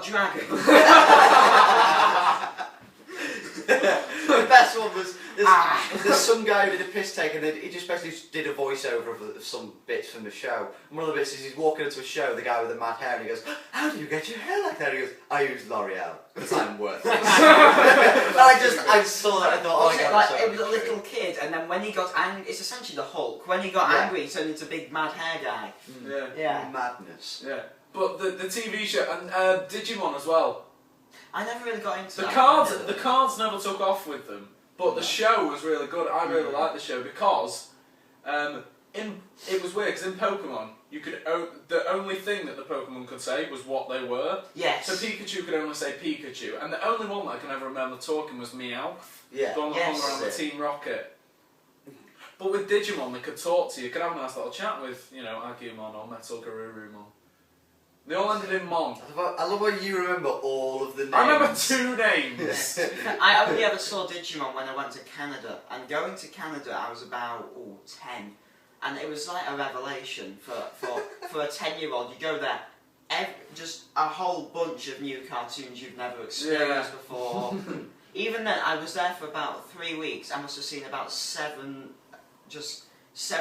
dragon. The best one was there's some guy who did a piss take and he just basically did a voiceover of some bits from the show. And one of the bits is he's walking into a show, the guy with the mad hair, and he goes, "How do you get your hair like that?" He goes, "I use L'Oreal because I'm worthless." I saw that. I thought, oh my God, like it was a little kid, and then when he got angry, it's essentially the Hulk. When he got angry, he turned into a big mad hair guy. Yeah. Madness. Yeah. But the TV show and Digimon as well. I never really got into the that. The cards never took off with them, but the show was really good. I really liked the show because it was weird because in Pokemon you could the only thing that the Pokemon could say was what they were. Yes. So Pikachu could only say Pikachu, and the only one that I can ever remember talking was Meowth. Yeah. The one that hung around with Team Rocket. But with Digimon, they could talk to you. You could have a nice little chat with, Agumon or Metal Garurumon. They all ended in Mon. I love how you remember all of the names. I remember 2 names. I only ever saw Digimon when I went to Canada, and going to Canada I was about 10, and it was like a revelation for a 10-year-old. You go there, just a whole bunch of new cartoons you've never experienced before. Even then, I was there for about 3 weeks. I must have seen about 7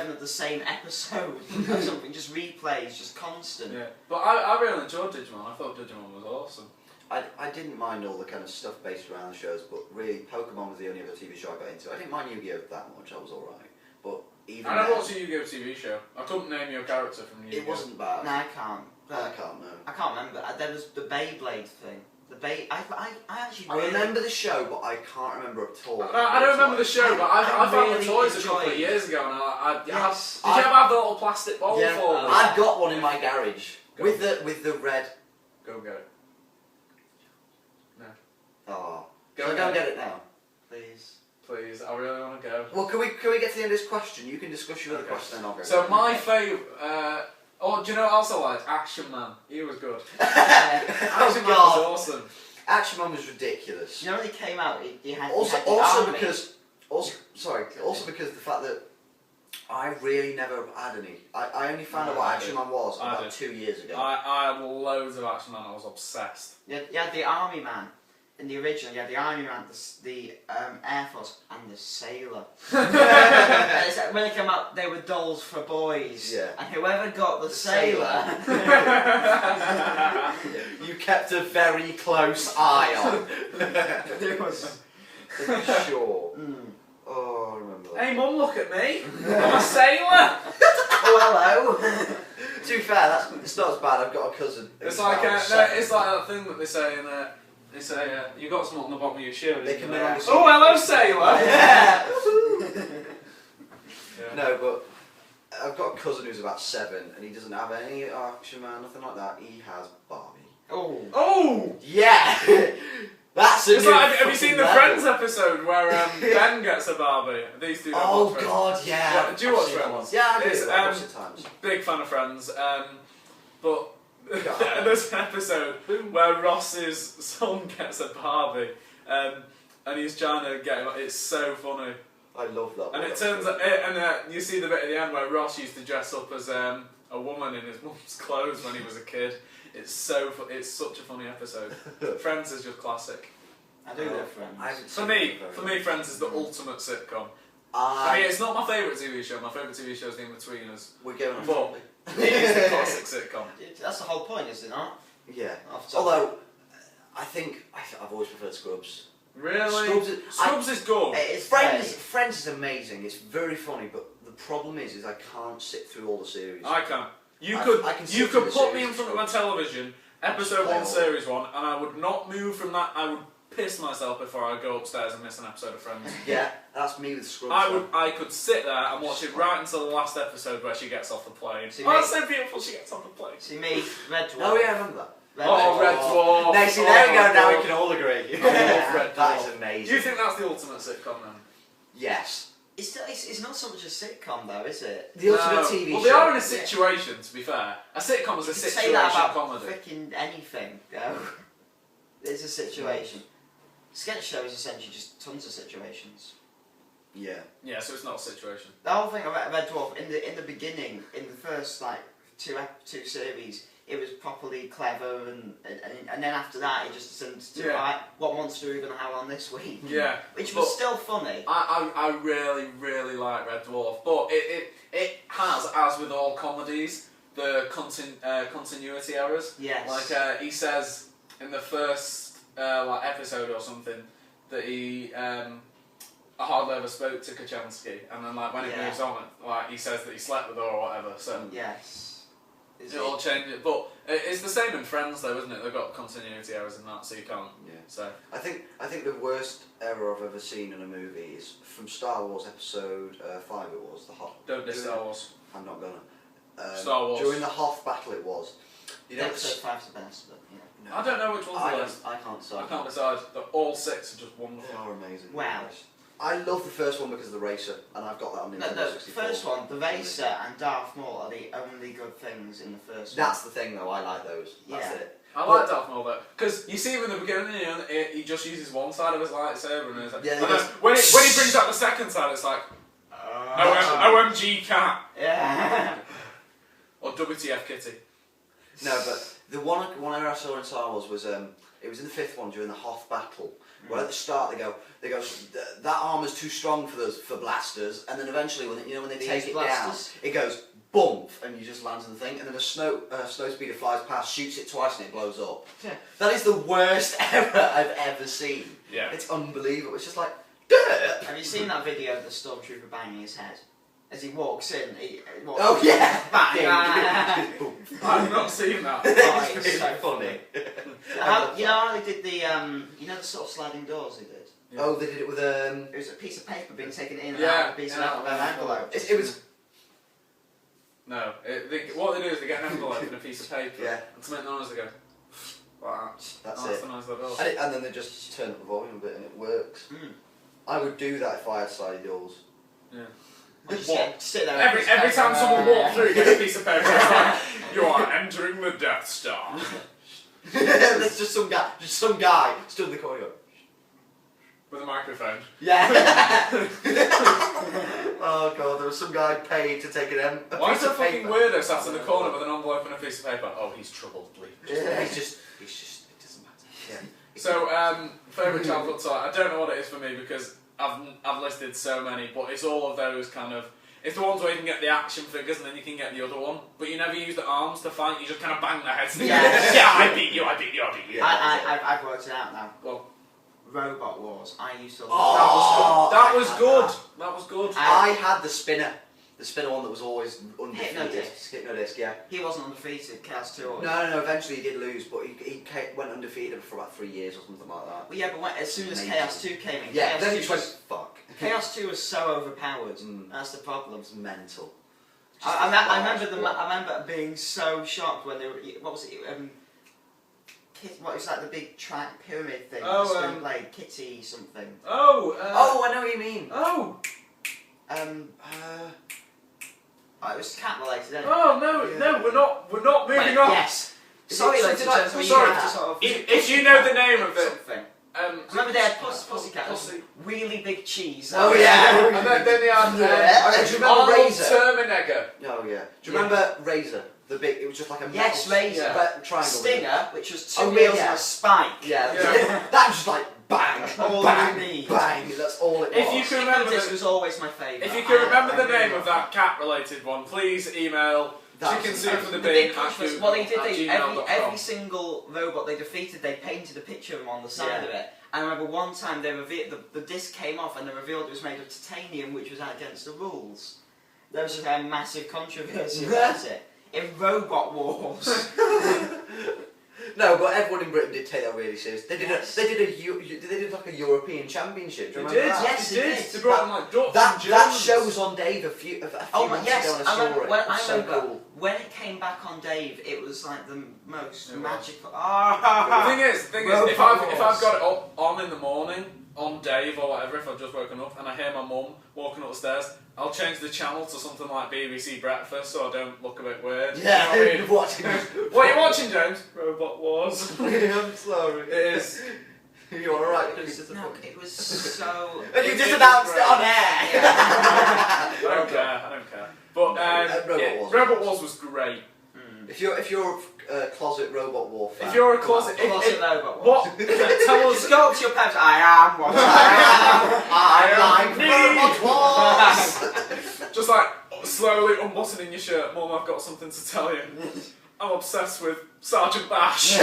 of the same episode or something, just replays, just constant. Yeah, but I really enjoyed Digimon. I thought Digimon was awesome. I didn't mind all the kind of stuff based around the shows, but really Pokemon was the only other TV show I got into. I didn't mind Yu-Gi-Oh! That much, I was alright. But even I never watched a Yu-Gi-Oh! TV show. I couldn't name your character from Yu-Gi-Oh! It wasn't bad. No, I can't. I can't know. I can't remember. There was the Beyblade thing. I actually I remember the show, but I can't remember at all. I don't remember the show, but I found really the toys a couple of enjoyed- years ago, and did you Yes. ever have the little plastic bowl Yeah, for them? I've got one in my garage with the red. Go get it. No. Oh, Go so I get go it. get it now. Please. Please, I really want to go. Well, can we get to the end of this question? You can discuss your other question, then I'll go. So my favourite. Do you know what else I liked? Action Man. He was good. Oh Action Man God, was awesome. Action Man was ridiculous. You know when he came out, he had Also the army. because the fact that I really never had any. I only found out what Action Man was about 2 years ago. I had loads of Action Man. I was obsessed. You had the army man. In the original, you had the army man, the Air Force, and the sailor. And when they came out, they were dolls for boys. Yeah. And whoever got the sailor... You kept a very close eye on. It was... Sure. Oh, I remember that. Hey Mum, look at me. I'm a sailor. Oh, hello. To be fair, it's not as bad. I've got a cousin. It's like it's like that thing that they say in they say you got something on the bottom of your shoe. They can oh, see. hello, sailor. Yeah. No, but I've got a cousin who's about 7, and he doesn't have any Action Man, nothing like that. He has Barbie. Oh. Oh. Yeah. That's a It's new like, have you seen the level. Friends episode where Ben gets a Barbie? These two. Oh God, yeah. Do you watch I've seen that Friends? one. Yeah, I do. It's, I've watched it times. Big fan of Friends, but there's an episode where Ross's son gets a Barbie, and he's trying to get him. It's so funny. I love that. And one. it turns out, you see the bit at the end where Ross used to dress up as a woman in his mum's clothes when he was a kid. It's such a funny episode. Friends is just classic. I do love Friends. For me, Friends is the ultimate sitcom. I mean, it's not my favourite TV show. My favourite TV show is The In-Betweeners. We're going on. But it is the classic sitcom. That's the whole point, is it not? Yeah. Although, I've always preferred Scrubs. Really? Scrubs is good. Friends is amazing. It's very funny, but the problem is I can't sit through all the series. I can. You I could put me in front of my television, episode 1, series 1, and I would not move from that. I would piss myself before I go upstairs and miss an episode of Friends. Yeah, that's me with Scrubs. I could sit there and watch it right until the last episode where she gets off the plane. See, it's so beautiful she gets off the plane. See me, Red Dwarf. Oh yeah, I remember that. Red Red Dwarf. No, see, there we go, now we can all agree. Red That is Dwarf. amazing. Do you think that's the ultimate sitcom then? Yes. It's not so much a sitcom though, is it? The ultimate TV Well, show. they are in a situation, to be fair. A sitcom is a You could say situation that about comedy. freaking anything, go. It's a situation. Sketch show is essentially just tons of situations. Yeah. Yeah, so it's not a situation. The whole thing about Red Dwarf in the beginning, in the first two series, it was properly clever, and then after that, it just descended to Yeah. right, what monster are we going to have on this week? Yeah. Which But was still funny. I really, really like Red Dwarf, but it has, as with all comedies, the continuity errors. Yes. Like he says in the first like episode or something that he hardly ever spoke to Kachansky, and then like when it moves on, like he says that he slept with her or whatever. So yes. it all changes, but it's the same in Friends though, isn't it? They've got continuity errors in that, so you can't. Yeah. So I think the worst error I've ever seen in a movie is from Star Wars Episode 5. It was the Hoth. don't diss Star Wars. I'm not gonna. Star Wars. During the Hoth battle, it was. You know, Episode 5's the best, but I don't know which one's the best. I can't decide. I can't decide. All 6 are just wonderful. They are amazing. Wow. I love the first one because of the racer, and I've got that on No, Nintendo the 64. first one, the Racer and Darth Maul are the only good things in the first That's the thing, though. I like those. That's Yeah. it. I like Darth Maul though, because you see him in the beginning, you know, he just uses one side of his lightsaber, and, it's like, Yeah, and then when he brings out the second side, it's like OMG cat one. Yeah. or WTF Kitty. No, but the one I saw in Star Wars was it was in the 5th one during the Hoth battle. Where at the start they go, that armor's too strong for blasters, and then eventually when they These take it blasters? down, it goes boom, and you just lands on the thing, and then a snow speeder flies past, shoots it twice, and it blows up. Yeah. That is the worst error I've ever seen. Yeah. It's unbelievable. It's just like, duh! Have you seen that video of the stormtrooper banging his head? As he walks in, Oh yeah! Bang! Boom. I've not seen that. Oh, It's it's so really funny. You know how they did the the sort of sliding doors they did? Yeah. Oh, they did it with It was a piece of paper being taken in and Yeah, out of a piece yeah. of an envelope. it was. No, what they do is they get an envelope and a piece of paper, Yeah. and to make the noise they go like that. That's Oh, it. the noise they build. And then they just turn up the volume a bit, and it works. Mm. I would do that if I had sliding doors. Yeah. Just What? sit there. Every time someone walks through, you get a piece of paper. It's like, you are entering the Death Star. There's just some guy stood in the corner. Going, With a microphone. yeah. Oh god, there was some guy paid to take a Why is piece that of fucking paper. weirdo sat in the corner with an envelope and a piece of paper? Oh, he's troubled, bleep. Yeah, he's just, it doesn't matter. Yeah. So, favourite childhood toy. I don't know what it is for me because I've listed so many, but it's all of those kind of. It's the ones where you can get the action figures and then you can get the other one, but you never use the arms to fight. You just kind of bang their heads. Yeah. Yeah, I beat you. I beat you. I beat you. I've worked it out now. Well, Robot Wars. I used to. Oh, that was I had good. that. That was good. I had the spinner one that was always undefeated. Hypnodisc. Hypnodisc, yeah. He wasn't undefeated. Chaos 2. No. Eventually he did lose, but he went undefeated for about 3 years or something like that. Well, yeah, but as soon as Amazing. Chaos 2 came in, Yeah, Chaos then 2 he just went was- fuck. Chaos 2 was so overpowered. Mm. That's the problem. It's mental. I remember being so shocked when they were. What was it? What was like the big pyramid thing? Oh, the spin blade, Kitty something. Oh. I know what you mean. Oh. It was cat related. Then. Oh no! We're not moving on. Yes. Is Sorry, it ladies and something gentlemen. like- You sorry. have to sort of. If you know the name of it, Something. um, Remember they had Pussycat, Pussy. really big cheese. Oh, yeah. And then they had Yeah. Do you remember Arnold Razor? Terminator. Oh yeah. Do you remember Razor? The big. It was just like a Yes, metal Razor. triangle. Stinger, which was two Oh, wheels yeah. and a spike. Yeah. Yeah. That was just like bang, All bang, you need. bang. That's all it was. If you can remember, This was always my favourite. if you can remember I the really name of loved that cat-related one, please email That's chicken soup for the The bin big at push was, well, they did. gmail.com. Every single robot they defeated, they painted a picture of him on the side Yeah. of it. And I remember one time they revealed the disc came off and they revealed it was made of titanium, which was against the rules. There was just a massive controversy about it in Robot Wars. No, but everyone in Britain did take that really serious. They did Yes. they did like a European Championship. Do They you did, remember that? Yes, they they did. did. They brought in like ducks That and that Germans. show was on Dave a few Oh my months yes, ago, and I I saw remember, it. when, It was I so remember cool. when it came back on Dave, it was like the most It was. magical. The thing is, Robot if I've Wars. got it up on in the morning, on Dave or whatever, if I've just woken up and I hear my mum walking up the stairs, I'll change the channel to something like BBC Breakfast so I don't look a bit weird. Yeah, You know what I mean? you're watching. What are you watching, James? Robot Wars. I'm sorry. It is. You alright? No, it was so. And you It just is announced it great. on air. I don't care. But Robot Wars. Robot Wars was great. If you're closet robot warfare. If you're a closet, Closet robot. what? Tell us. Just go up to your parents. I am what I I like robot wars. Just like slowly unbuttoning your shirt. Mum, I've got something to tell you. I'm obsessed with Sergeant Bash.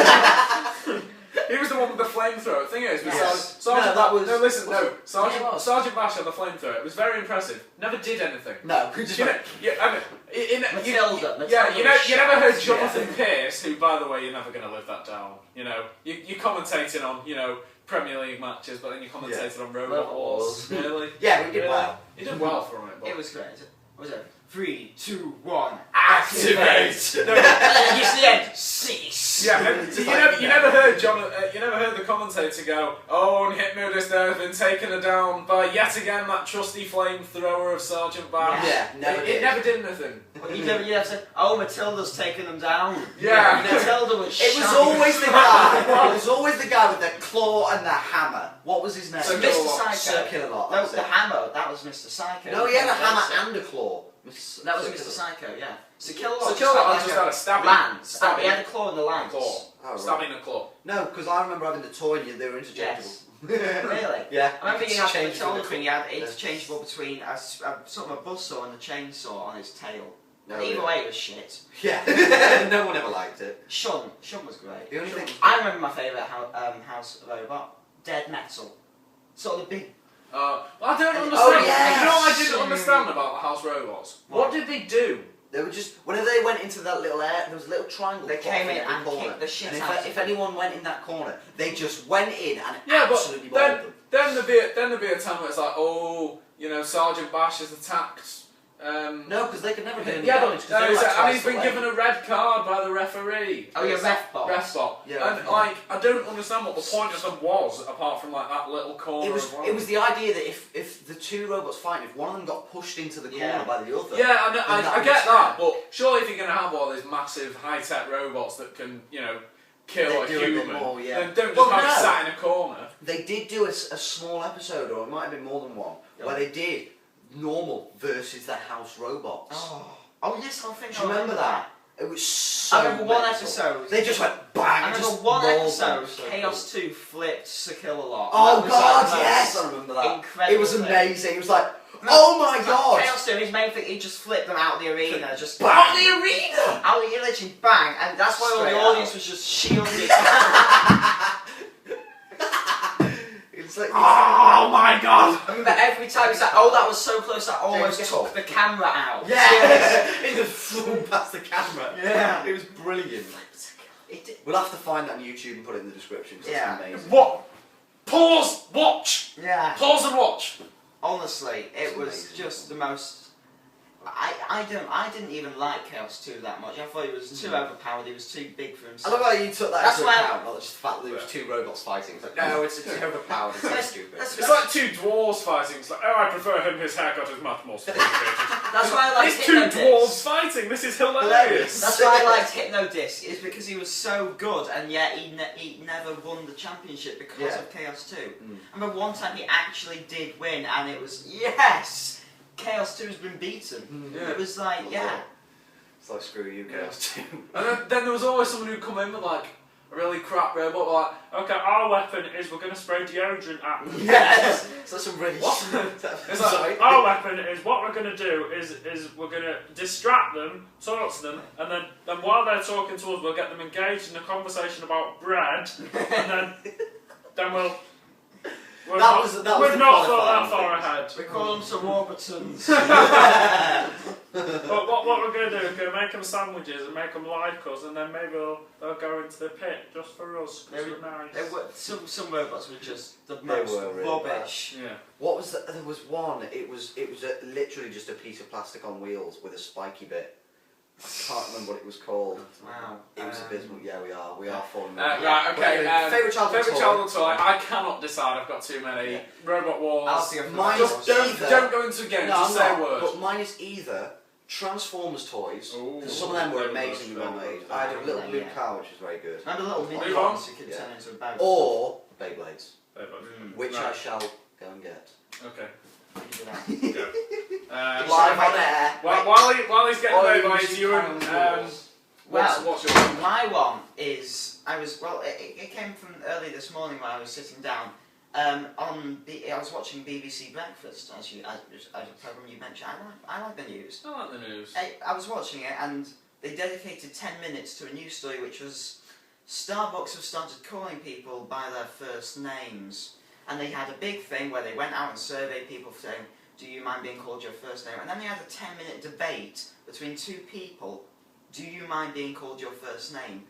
He was the one with the flamethrower. Thing is, with Yes. Sergeant that was. Sergeant Bash had the flamethrower. It was very impressive. Never did anything. No, You know, Matilda. yeah, you never heard was Jonathan Pearce, who, by the way, you're never going to live that down. You know, you're commentating on, Premier League matches, but then you commentated on Robot Wars. Really? Yeah, we did Really? well. You did well from it. But It was great. What was it? 3, 2, 1. activate. And then it gets to the end. Cease. Yeah, and you never heard you never heard the commentator go, "Oh, and Hypnodist there has been taken down by yet again that trusty flamethrower of Sergeant Bash." Yeah, never It did. never did anything. You never said, "Oh, Matilda's taken them down." Yeah. Matilda was. It was shouting. always the guy. It was always the guy with the claw and the hammer. What was his name? So Circular Mr. Lot. Psycho. Circular Lot, that No, was the it. hammer. That was Mr. Psycho. No, he had a hammer and a claw. That was Mr. Psycho. Yeah. So Kill So Kill Lot just had a stabbing. lance. He had a claw in the lance. Claw. Oh, right. Stabbing a claw. No, because I remember having the toy and they were interchangeable. Yes. Really? Yeah. I remember you had the Interchangeable. Matilda thing. You had interchangeable between a sort of a buzzsaw and a chainsaw on his tail. No, Either yeah. way, it was shit. Yeah. No one ever liked it. Shun was great. The only thing. I remember my favourite house robot, Dead Metal. Sort of the big. I don't understand. Oh, yes. You know what I didn't understand about the House Robots? What did they do? They were just whenever they went into that little air, there was a little triangle. They came in every and corner. kicked the shit and out of if them. anyone went in that corner, they just went in and Yeah, absolutely but mauled them. then there'd be a time where it's like, oh, Sergeant Bash has attacked. No, because they could never do any Yeah, damage. but 'cause they were, like, and twice he's been away. given a red card by the referee. Oh, yeah, ref bot. Ref bot. Yeah. And I don't understand what the point of them was, apart from like that little corner. It was the idea that if the two robots fight, if one of them got pushed into the corner Yeah. by the other. Yeah, then I that get would- that, but surely if you're going to have all these massive high-tech robots that can, kill They a do a bit human, more, yeah. then don't just Well, have it no. sat in a corner. They did do a small episode, or it might have been more than one, where they did normal versus the house robots. Oh yes, I think Do you remember that? It was so. I remember one mental. episode. They just went bang. I and remember just one rolled episode. them. So Chaos cool. 2 flipped to kill a lot. Oh That was God, like the yes, most I remember that. Incredible. It was thing. amazing. It was like, oh my God. Chaos 2, his main thing, he just flipped them out of the arena, just Bang. out of the arena, out of the literally bang, and that's why all Straight the out. audience was just shielded. It's like, Oh my God! I remember every time he said, "Oh, that was so close, that almost Yeah, took the camera out." yes, it just flew past the camera. Yeah. It was brilliant. It did. We'll have to find that on YouTube and put it in the description. 'Cause Yeah. It's amazing. What? Pause! Watch! Yeah. Pause and watch! Honestly, it It's was amazing. just the most. I didn't even like Chaos 2 that much. I thought he was too overpowered. He was too big for I himself. love how you took that That's into why- account, not just the fact that there was two robots fighting. It's like, no, it's overpowered, it's like stupid. It's like two dwarves fighting. It's like, oh, I prefer him. His haircut is much more sophisticated. That's why I liked It's two Hypnodisc. dwarves fighting. This is hilarious. That's why I liked Hypnodisc. Is because he was so good, and yet he never won the championship because Yeah. of Chaos 2. Mm. I remember one time he actually did win, and it was yes, Chaos 2 has been beaten. Yeah. It was like It's like, screw you, Chaos 2. And then there was always someone who'd come in with like a really crap robot, like, okay, our weapon is we're going to spray deodorant at them. Yes! So that's some really What? It's like, our weapon is what we're going to do is we're going to distract them, talk to them, and then while they're talking to us, we'll get them engaged in a conversation about bread, and then we'll. We've That not, was the we've not thought that qualifying far thing. ahead. we call them some Warburtons. But what we're going to do is going to make them sandwiches and make them like us, and then maybe they'll go into the pit just for us because we're nice. Some robots were just the They most were really rubbish. Yeah. What was that? There was one, it was literally just a piece of plastic on wheels with a spiky bit. I can't remember what it was called. Wow. It was abysmal. Yeah, we are falling. Right, okay. Favourite childhood toy? childhood toy. I cannot decide. I've got too many. Yeah. Robot Wars. I'll see if Mine Just is don't go into a game. No, just I'm say not, a word. But mine is either Transformers toys, Ooh. because some of them were Very amazingly good, well very made. good. I had a little blue Yeah. car, which was very good. Remember little mini Move on. ones you could Yeah. turn into a boat? Or Beyblades, which I Right. shall go and get. Okay. You could do that. Go. Live on air. While he's getting Or away you by should his urine, carry on the What's your one? My one is it came from early this morning when I was sitting down. I was watching BBC Breakfast as a program you mentioned. I like the news. I like the news. I was watching it and they dedicated 10 minutes to a news story which was Starbucks have started calling people by their first names, and they had a big thing where they went out and surveyed people saying, do you mind being called your first name? And then they had a 10-minute debate between two people. Do you mind being called your first name?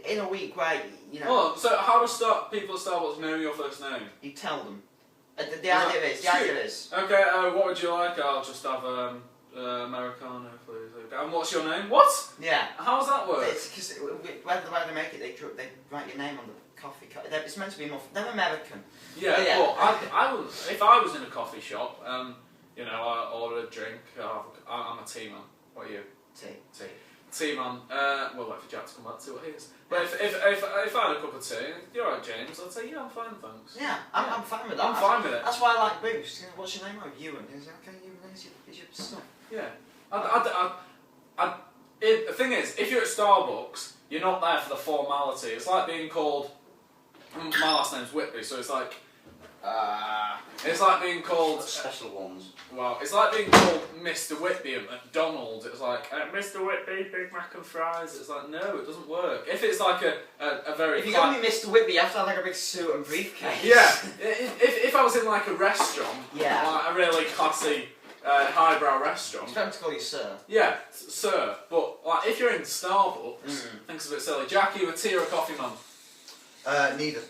In a week where, you know... Oh, so how do people at Starbucks know your first name? You tell them. The idea is... Okay, what would you like? I'll just have Americano, please. Okay. And what's your name? What? Yeah. How does that work? It's because where they make it, they write your name on the coffee cup. It's meant to be more... They're American. Yeah, well, I would, if I was in a coffee shop, you know, I order a drink, I'm a tea man. What are you? Tea. Tea man. We'll wait for Jack to come back to what he is. But if I had a cup of tea, you're right, James, I'd say, yeah, I'm fine, thanks. Yeah, I'm fine with that. I'm fine with it. That's why I like Boost. What's your name? Oh, Ewan. He's like, okay, Ewan, is your stuff. Yeah. The thing is, if you're at Starbucks, you're not there for the formality. It's like being called... My last name's Whitby, so it's like being called... Special ones. Well, it's like being called Mr. Whitby at McDonald's. It's like, Mr. Whitby, Big Mac and fries. It's like, no, it doesn't work. If it's like a very... If you're going to be Mr. Whitby, you have to have like a big suit and briefcase. Yeah. If I was in like a restaurant, like a really classy, highbrow restaurant... It's better to call you sir. Yeah, sir. But like, if you're in Starbucks, things a bit silly. Jack, you a tea or a coffee man? Neither.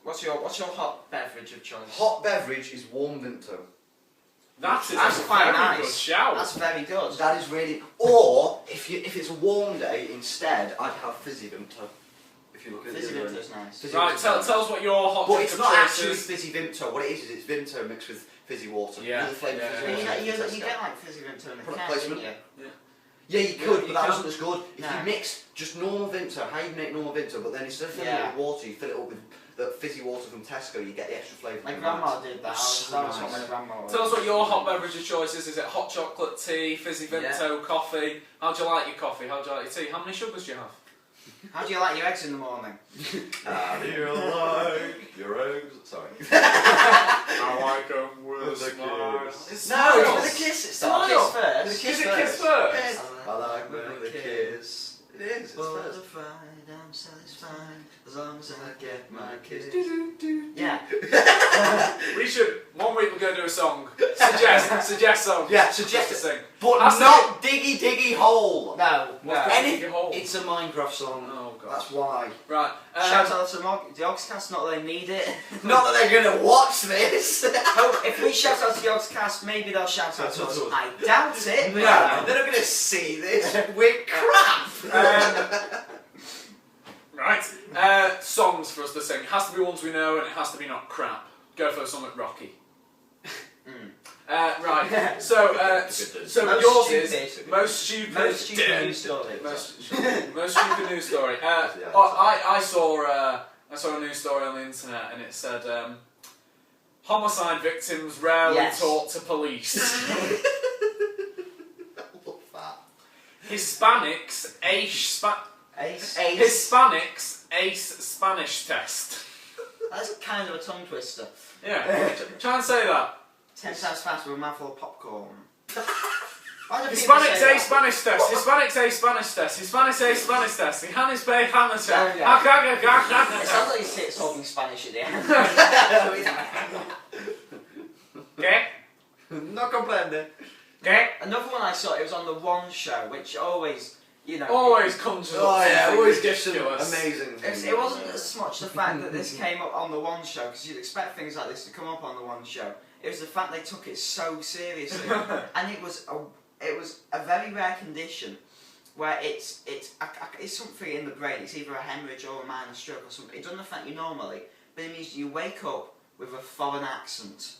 What's your hot beverage of choice? Hot beverage is warm Vimto. That's quite very nice. good shout. That's very good. That is really... Or, if it's a warm day, instead, I'd have fizzy Vimto. If you look at Fizzy the other Vimto's end. nice. Fizzy Right, Vimto's tell us what your hot But drink it's of not choice actually is. fizzy Vimto. What it is it's Vimto mixed with fizzy water. Yeah. The flavour Yeah, fizzy yeah, water. You in get Tesco. like Fizzy Vimto in a Product can, placement. don't you? Yeah, you could, you but that can. wasn't as good. If No. you mix just normal Vimto, how you make normal Vimto, but then instead of filling it with water, you fill it up with the fizzy water from Tesco, you get the extra flavour. My from grandma that. did that. It's That was so what my nice. grandma was. Tell us what your hot beverage of choice is. Is it hot chocolate tea, fizzy Vimto, coffee? How do you like your coffee? How do you like your tea? How many sugars do you have? How do you like your eggs in the morning? How do you like your eggs? Sorry. I like them with a smile. kiss. No, Smiles. it's with a kiss. It's Smiles. kiss first. Is it kiss first? I like with a kiss. It is, it's first. Butterfly, I'm satisfied as long as I get my kiss. Do-do-do. Yeah. We should, one week we're going to do a song. Suggest song. Yeah, Suggest a sing. But That's not Diggy Diggy Hole. No, no. What's Any- Diggy Hole? It's a Minecraft song. Oh god. That's why. Right. Shout out to the Oxcast, not that they need it. Not that they're gonna watch this. Oh, if we shout out to the Oxcast, maybe they'll shout out to us. I doubt it. No, they're not gonna see this. We're crap. Right. Songs for us to sing. It has to be ones we know and it has to be not crap. Go for something rocky. Right. So Most yours stupid. is most stupid. Most stupid news story. Most stupid news story. Yeah. I saw a news story on the internet and it said homicide victims rarely talk to police. Hispanics ace Spanish test. That's kind of a tongue twister. Yeah. Try and say that. 10 times faster with a mouthful of popcorn. Why do people Hispanics say A Spanish test. Hispanics A Spanish test. Hispanics A Spanish test. Hispanics B Spanish test. Oh, yeah. It sounds like he's talking Spanish at the end. Okay. No comprende. Okay. Another one I saw, it was on the One Show, which always, you know... Always conjures up Oh yeah, something always gets some ridiculous. amazing things. It wasn't as much the fact that this came up on the One Show, because you'd expect things like this to come up on the One Show. It was the fact they took it so seriously, and it was a very rare condition where it's something in the brain. It's either a hemorrhage or a minor stroke or something. It doesn't affect you normally, but it means you wake up with a foreign accent.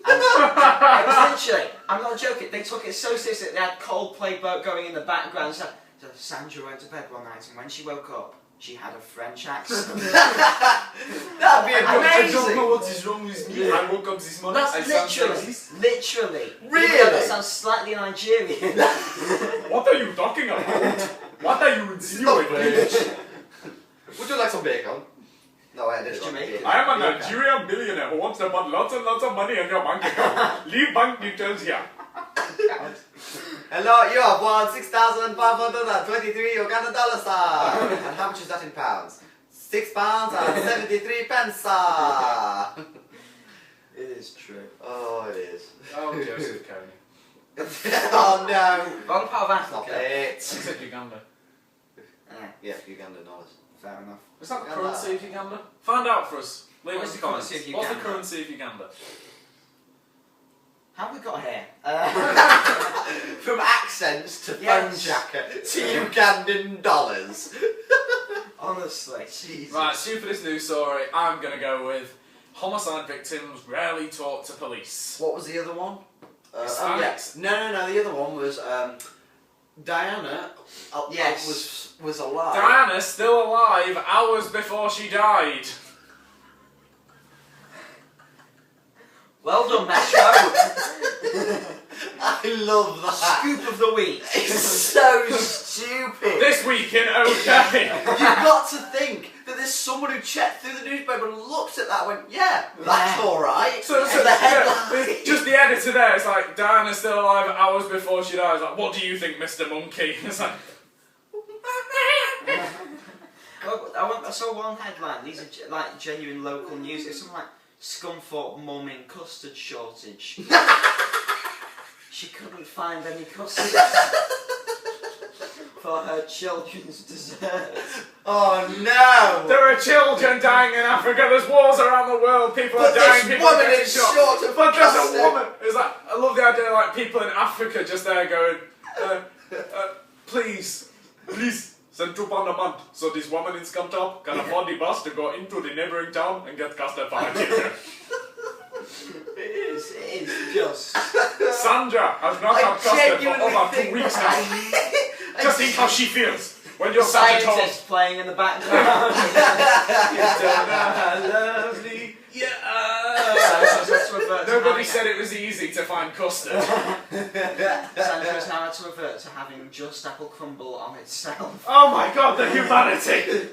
And essentially, I'm not joking. They took it so seriously. They had Coldplay going in the background. So Sandra went to bed one night, and when she woke up, she had a French accent. That'd be I don't amazing. know what is wrong with me. I woke up this morning. I That's sound literally. Really? Even though that sounds slightly Nigerian. What are you talking about? What are you insinuating? Would you like some bacon? No, I didn't. Jamaican. I am a Nigerian billionaire who wants to put lots and lots of money in your bank account. Leave bank details here. Hello, you have won 6,523 Uganda dollars, sir. And how much is that in pounds? £6 and 73 pence, sir. It is true. Oh, it is. Oh, Joseph Kony. Oh no. Wrong part of Stop Africa. it. He said Uganda. Yeah, Uganda dollars. Fair enough. Is that the Uganda. currency of Uganda? Find out for us. Leave What's us in the comments. currency of What's the Uganda? currency of Uganda? How have we got here? From accents to Yes. phone jacker to Ugandan dollars. Honestly. Jesus. Right, stupidest news story. I'm gonna go with homicide victims rarely talk to police. What was the other one? Hispanics. No. The other one was Diana. Yes. Was alive. Diana's still alive hours before she died. Well done, Metro. I love that. Scoop of the week. It's so stupid. This week in OK. You've got to think that there's someone who checked through the newspaper and looked at that and went, yeah, that's Yeah. alright. So And the headline. yeah, just the editor there, it's like, Diana's still alive hours before she dies. Like, what do you think, Mr. Monkey? It's like, I saw one headline. These are like genuine local news. It's something like Scunthorpe mum in custard shortage. She couldn't find any custard for her children's dessert. Oh no! there are children dying in Africa, there's wars around the world, people But are dying, this people are woman getting is shot. short of But there's custard. a woman. It's like, I love the idea, like people in Africa just there going, please, send £2 a month so this woman in Scunthorpe can afford the bus to go into the neighbouring town and get custard for her children. It is just. Sandra has not had custard for over 2 weeks now. Just think how she feels when you're sat at home. Scientist playing in the background. Lovely. Yeah. Nobody Nobody said it was easy to find custard. Sandra has now had to revert to having just apple crumble on itself. Oh my god, the humanity!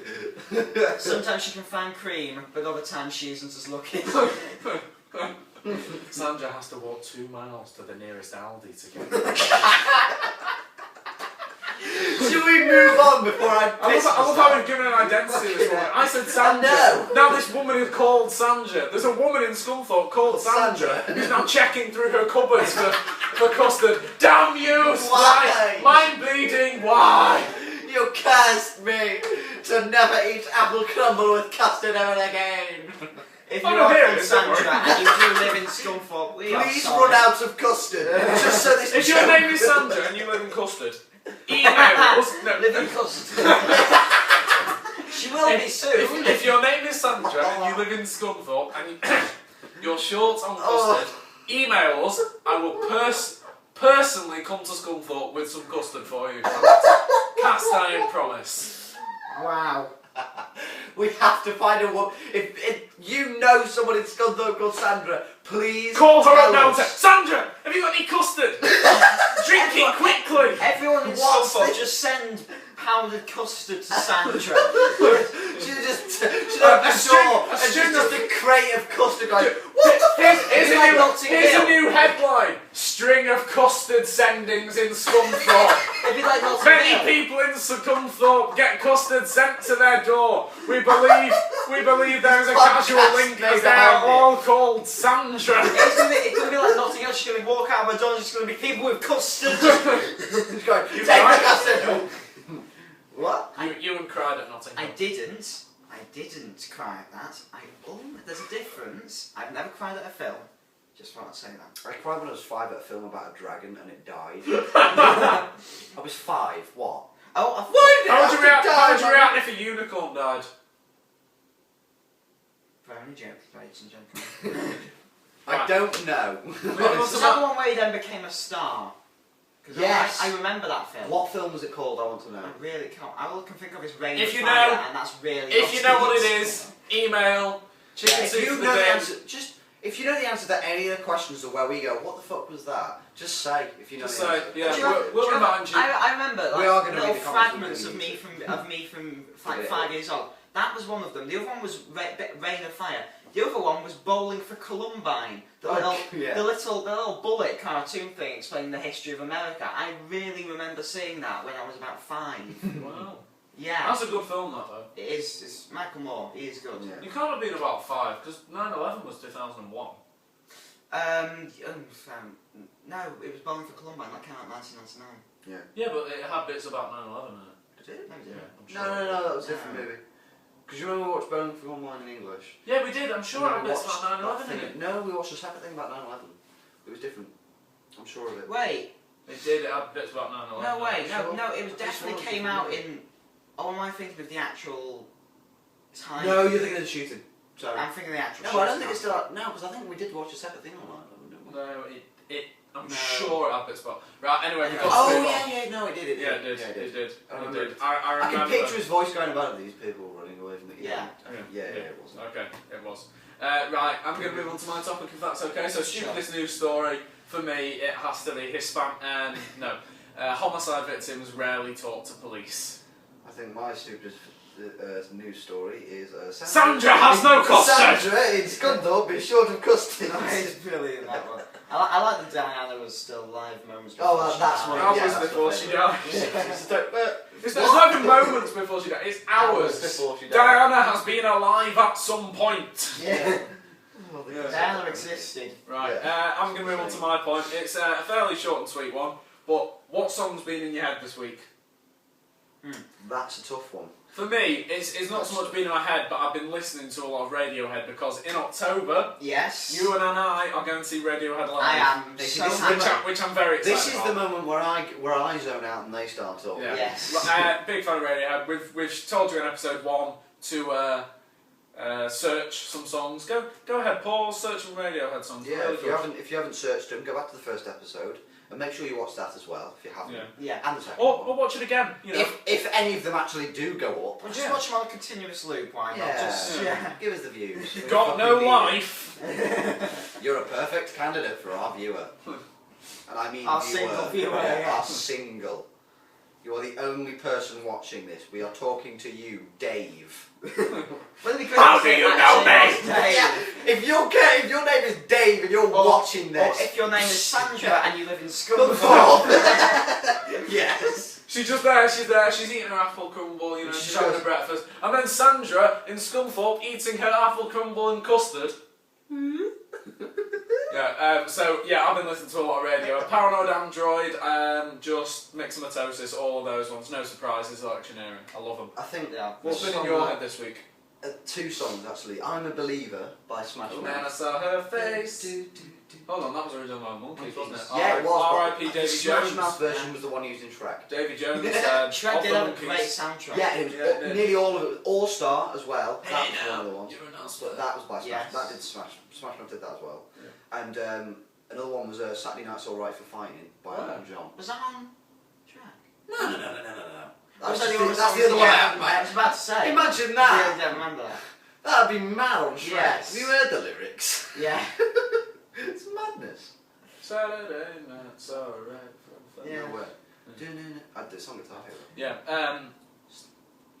Sometimes she can find cream, but other times she isn't as lucky. Sandra has to walk 2 miles to the nearest Aldi to get. Should we move on before I piss I love myself? how we've given an identity this morning. I said Sandra. I know. Now this woman is called Sandra. There's a woman in Scunthorpe called Sandra who's now checking through her cupboards for custard. Damn you! Why? Mind bleeding, why? You cursed me to never eat apple crumble with custard ever again. If you Oh, are here from it is, don't Sandra worry. and you do live in Scunthorpe, we are Please sorry. run out of custard. Just so this If your joke- name is Sandra and you live in Custard, email us. No, Live in custard. She will be soon. If your name is Sandra and you live in Scunthorpe and you're short on custard, email us. I will personally come to Scunthorpe with some custard for you. Cast iron promise. Wow. We have to find a woman. If you know someone in Scunthorpe called Sandra, please Call her up tell now and say, us. Sandra, have you got any custard? Drink it quickly. Everyone in What's Scunthorpe this? just send pounded custard to Sandra. She'll just open the door and string just a crate of custard going, what the Here's, fuck? here's, It's a like new, Notting here's a Hill. new headline. String of custard sendings in Scunthorpe. It'd be like Notting Many Hill. people in Scunthorpe get custard sent to their door. We believe there is a casual link as they are all called Sandra. It's going to be like Notting Hill. She's going to walk out of her door and there's going to be people with custard. She's going, take the tried? custard. What? You and cried at Notting Hill. I didn't cry at that. There's a difference. I've never cried at a film. Just want to say that. I cried when I was 5 at a film about a dragon and it died. I was 5. What? Oh, Why did How it would you have to react? die, How would you man? react if a unicorn died? Very joke, ladies and gentlemen. I don't know. Move on Was to that the one where he then became a star? Because Yes. I remember that film. What film was it called? I want to know. I really can't. All I can think of is Rain If of you Fire, know- and that's really. If you know what it is, email chicken If soup you for the know the bin. answer, if you know the answer to any of the questions of where we go, what the fuck was that? Just say if you know Just the say, answer. yeah, Do you know- we'll do you know- remind you. I remember We are gonna little read the comments, fragments we're of gonna me need from Yeah. 5 years old. That was one of them. The other one was Rain of Fire. The other one was Bowling for Columbine. The Yeah. little bullet cartoon thing explaining the history of America. I really remember seeing that when I was about 5. Wow. Yeah. That's a good film, that though. It is. It's Michael Moore. He is good. Yeah. You can't have been about 5 because 9/11 was 2001. No, it was Bowling for Columbine. That came out in 1999. Yeah, but it had bits about 9/11 in it. Did it? Maybe it did. I'm sure. No, that was a different No. movie. Because you remember we watched Bowling for Columbine in English? Yeah, we did. I'm sure it had And we bits watched about that 9/11 in thing- it. No, we watched a separate thing about 9/11. It was different. I'm sure of it. Wait. It did. It had bits about 9/11. No way. Sure. No. It was I just definitely wanted came to out know. in. Oh, am I thinking of the actual time? No, you're thinking of the shooting. Sorry. I'm thinking of the actual. No, I don't shooting think it's now. still. No, because I think we did watch a separate thing on 9/11, didn't we? No, I'm No. sure it had bits about. Right. Anyway, we've got Oh to move on. yeah, no, it did. Yeah, it did. Yeah, It did. I It remember did. it. I I remember. can picture his voice going about these people running away from the. Yeah. Yeah, it wasn't. Okay, it was. Right, I'm going to move on to my topic if that's okay. So, stupidest news story for me, it has to be homicide victims rarely talk to police. I think my stupidest news story is Sandra has no custard! Sandra in Scunthorpe is short of custard. It's brilliant, that one. I like the Diana was still alive moments. Oh, before she that's died. one. That Yeah, was that's before my she favourite. died. It's What? not even moments before she died, it's hours. before she died. Diana has been alive at some point. Yeah. Diana existed. Right, Yeah. I'm going to move on to my point. It's a fairly short and sweet one, but what song's been in your head this week? That's a tough one. For me, it's not so much been in my head, but I've been listening to a lot of Radiohead because in October, Yes. you and I are going to see Radiohead live. I am This so is happy. Which I'm very excited This is about. the moment where I zone out and they start up. Yeah. Yes. Big fan of Radiohead. We've told you in episode 1 to search some songs. Go ahead, pause, search some Radiohead songs. Yeah, Really if you haven't searched them, go back to the first episode and make sure you watch that as well if you haven't. Yeah. Yeah. And the second Or one. watch it again. You know. If any of them actually do go up, We'll just Yeah. watch them on a continuous loop, why not? yeah, Just, give us the views. You've got no life. You're a perfect candidate for our viewer. And I mean Our viewer. single viewer, yeah. Our single. You are the only person watching this. We are talking to you, Dave. Well, because How it's do you actually know me? not Dave. Yeah, if your name is Dave and you're watching Or this, if your name is Sandra and you live in Scunthorpe. Scunthorpe. Yes. She's just there, she's eating her apple crumble, you know, she's having her breakfast. And then Sandra in Scunthorpe eating her apple crumble and custard. I've been listening to a lot of radio. Paranoid Android, Just Mixomatosis, all of those ones. No surprises, electioneering. I love them. I think What's been in your head this week? two songs actually. I'm a Believer by Smash And Mouth. then I saw her face. Hold on, that was original by Monkeys, wasn't it? Yeah, it was. R.I.P. The Davy Smash Jones. Mouth version was the one used in Shrek. Davy Jones. Shrek of did the have a Monkeys. great soundtrack. Yeah, it was Yeah, it did. nearly all of it. All Star as well. That was Hey one of the now, ones. you're an But that was by Smash. Yes. That did Smash Mouth did that as well. And another one was Saturday Night's Alright for Fighting by Elton John. Was that on Shrek? No. That's That's the the other other one. I was about to say. Imagine I that. don't remember that. That'd be mad on Shrek. Yes. Have you heard the lyrics? Yeah. It's madness. Saturday night's alright. Yeah. No way. I did song guitar hero. Yeah.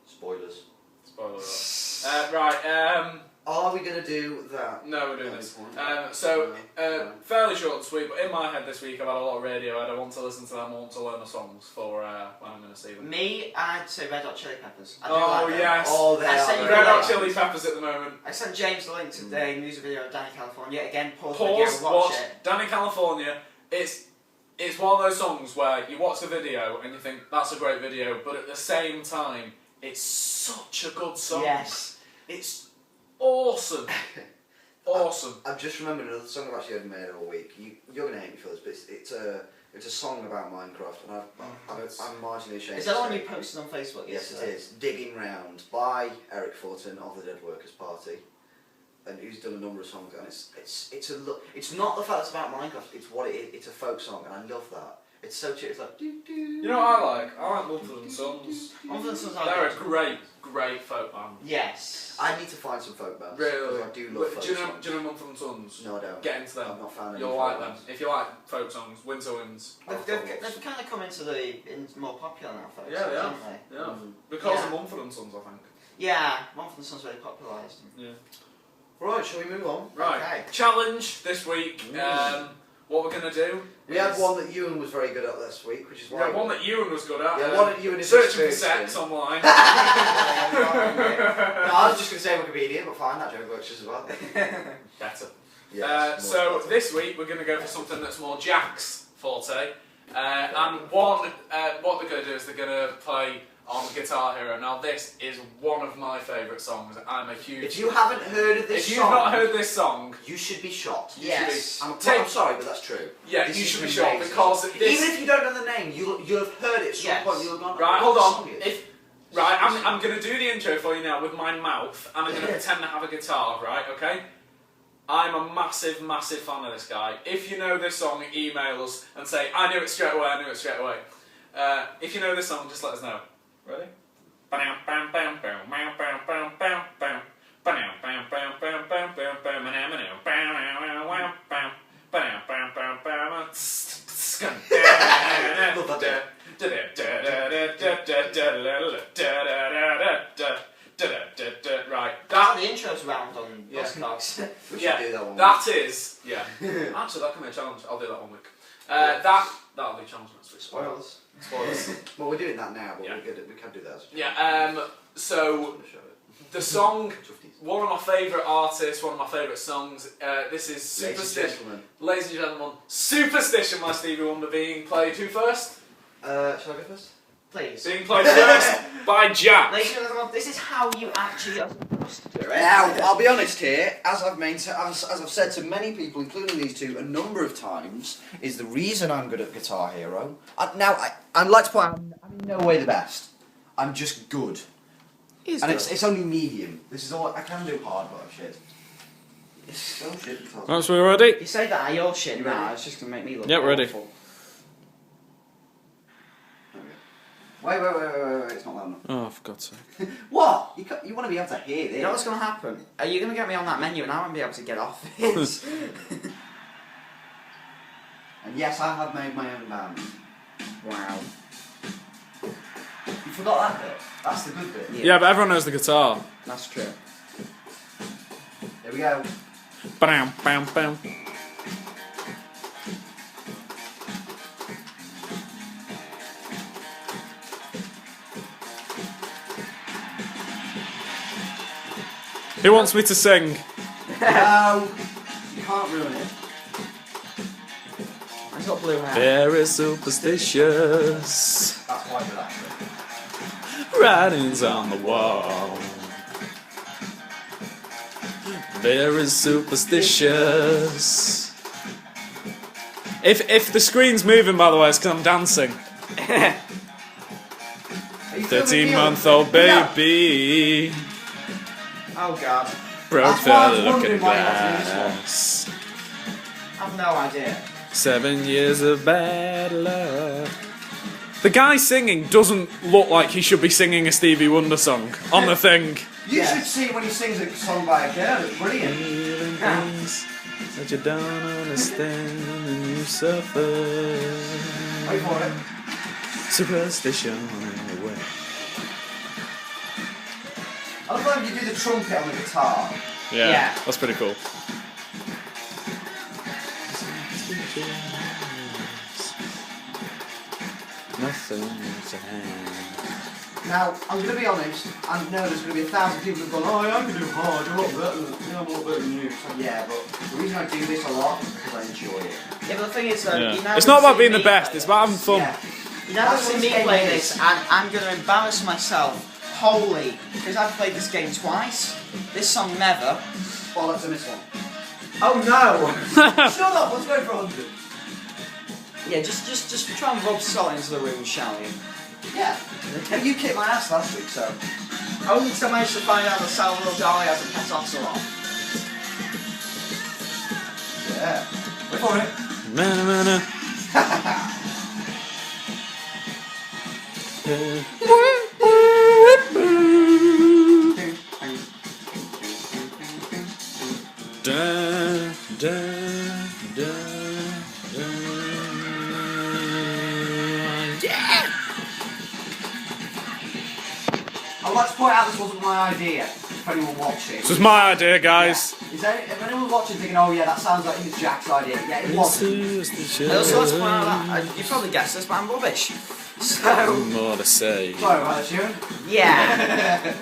Spoilers. Spoiler alert. Are we gonna do that? No, we're doing At this. this point? Fairly short and sweet, but in my head this week I've had a lot of Radiohead. I want to listen to them, I want to learn the songs for when I'm going to see them. Me, I'd say Red Hot Chili Peppers. I do Oh, like them. yes. Oh, they I are sent you very Red Hot nice. Chili Peppers at the moment. I sent James the link to the music video of Danny California. Again, pause, Pause, video, watch watch it. Danny California. It's one of those songs where you watch the video and you think that's a great video, but at the same time, it's such a good song. Yes. It's awesome. Awesome. I've just remembered another song I've actually heard made all week. You're gonna hate me for this, but it's a song about Minecraft, and I'm marginally ashamed. Is that to one say. you posted on Facebook Yes, it yesterday? is. Digging Round by Eric Fulton of the Dead Workers Party, and who's done a number of songs. And it's not the fact it's about Minecraft. It's what it is. It's a folk song, and I love that. It's so chill. It's like doo doo. You know what I like? I like Mumford and Sons. Mumford & Sons are They're a good. great folk band. Yes. I need to find some folk bands. Really? I do love folk Do you songs. know Mumford and Sons? No, I don't. Get into them. I've not found any You'll folk like them. bands. If you like folk songs, Winter Winds. They've kind of come into more popular now, folks. Yeah, they have. haven't they? Yeah. Mm. Because Yeah. of Mumford and Sons, I think. Yeah, Mumford & Sons really popularised them. Yeah. Right, shall we move on? Right. Okay. Challenge this week. What we're going to do. We had one that Ewan was very good at this week, which is why. Yeah, one that Ewan was good at. Yeah, one that Ewan is searching for experienced sex online. No, I was just going to say Wikipedia, but fine, that joke works as well. Better. Yes, So better. this week we're going to go for something that's more Jack's forte. And what they're going to do is they're going to play on Guitar Hero. Now this is one of my favourite songs. I'm a huge... If you haven't heard of this If song, you've not heard this song... you should be shot. Yes. I'm sorry, but that's true. Yeah, This you is should be amazing. shocked because this... Even if you don't know the name, you'll have heard it at some Yes. point. You'll have gone, Right, what hold on. song is it? I'm going to do the intro for you now with my mouth, and I'm going to pretend to have a guitar, right, okay? I'm a massive, massive fan of this guy. If you know this song, email us and say, I knew it straight away, if you know this song, just let us know. Ready? Right, That's the intro's round on Buzzcocks. We should do that one. that is, yeah. Actually, that can be a challenge. I'll do that one week. That'll be a challenge next week. Spoilers. Spoilers. Well, we're doing that now, but Yeah. we can do that. As a Yeah. So show it. the song, Swifties. one of my favourite artists, one of my favourite songs. This is Ladies and Superstition. gentlemen. Ladies and gentlemen, Superstition by Stevie Wonder being played. Who first? Shall I go first? Please. Being played first by Jack. Ladies and gentlemen, this is how you actually are supposed to do it. Now, I'll be honest here, as I've said to many people, including these two, a number of times, is the reason I'm good at Guitar Hero. I'd like to point out, I'm in no way the best. I'm just good. And it's only medium. This is all, I can do hard, but I'm shit. It's so shit. Right, so we're ready? You say that, you're shit You now, ready? it's just going to make me look Yep, ready. awful. Wait, it's not loud enough. Oh, for God's sake. What? You want to be able to hear this? You know what's going to happen? Are you going to get me on that menu and I won't be able to get off it? And yes, I have made my own band. Wow. You forgot that bit? That's the good bit. Yeah, but everyone knows the guitar. That's true. Here we go. Bam, bam, bam. Who wants me to sing? No, you can't ruin it. He's got blue hair. Very superstitious. That's quite good actually. Writings on the wall. Very superstitious. If the screen's moving, by the way, it's because I'm dancing. 13-month-old baby Oh god. broke That's why I was the looking wondering why you had to do this one. glass. I've no idea. 7 years of bad luck. The guy singing doesn't look like he should be singing a Stevie Wonder song on the thing. You Yeah. should see when he sings a song by a girl. It's brilliant. Feeling things that you don't understand and you suffer. Wait for it. Superstition away. I love how you do the trumpet on the guitar. Yeah. That's pretty cool. Nothing to hand. Now, I'm going to be honest, I know there's going to be 1,000 people who've gone, oh, I can do hard, I'm a lot better than you. So, yeah, but the reason I do this a lot is because I enjoy it. Yeah, but the thing is, you never It's not about see being the me best, play it's about this. having fun. Yeah. You never That's see what me this game play is. this, and I'm going to embarrass myself wholly because I've played this game twice. This song never. Oh, that's a miss one. Oh no! Shut up, let's go for 100. Yeah, just try and rub salt into the wound, shall we? Yeah. But you kicked my ass last week, so. Only to manage to find out that Salvador Dali has a pet ocelot. Yeah. Wait for it. Mana, mana. I'd like to point out this wasn't my idea, if anyone watching. This was my idea, guys. Yeah. If anyone's watching thinking, oh yeah, that sounds like it's Jack's idea, yeah, it wasn't. I also like to point out that, you probably guessed this, but I'm rubbish. So... More to say. Sorry about that, Ewan. Yeah.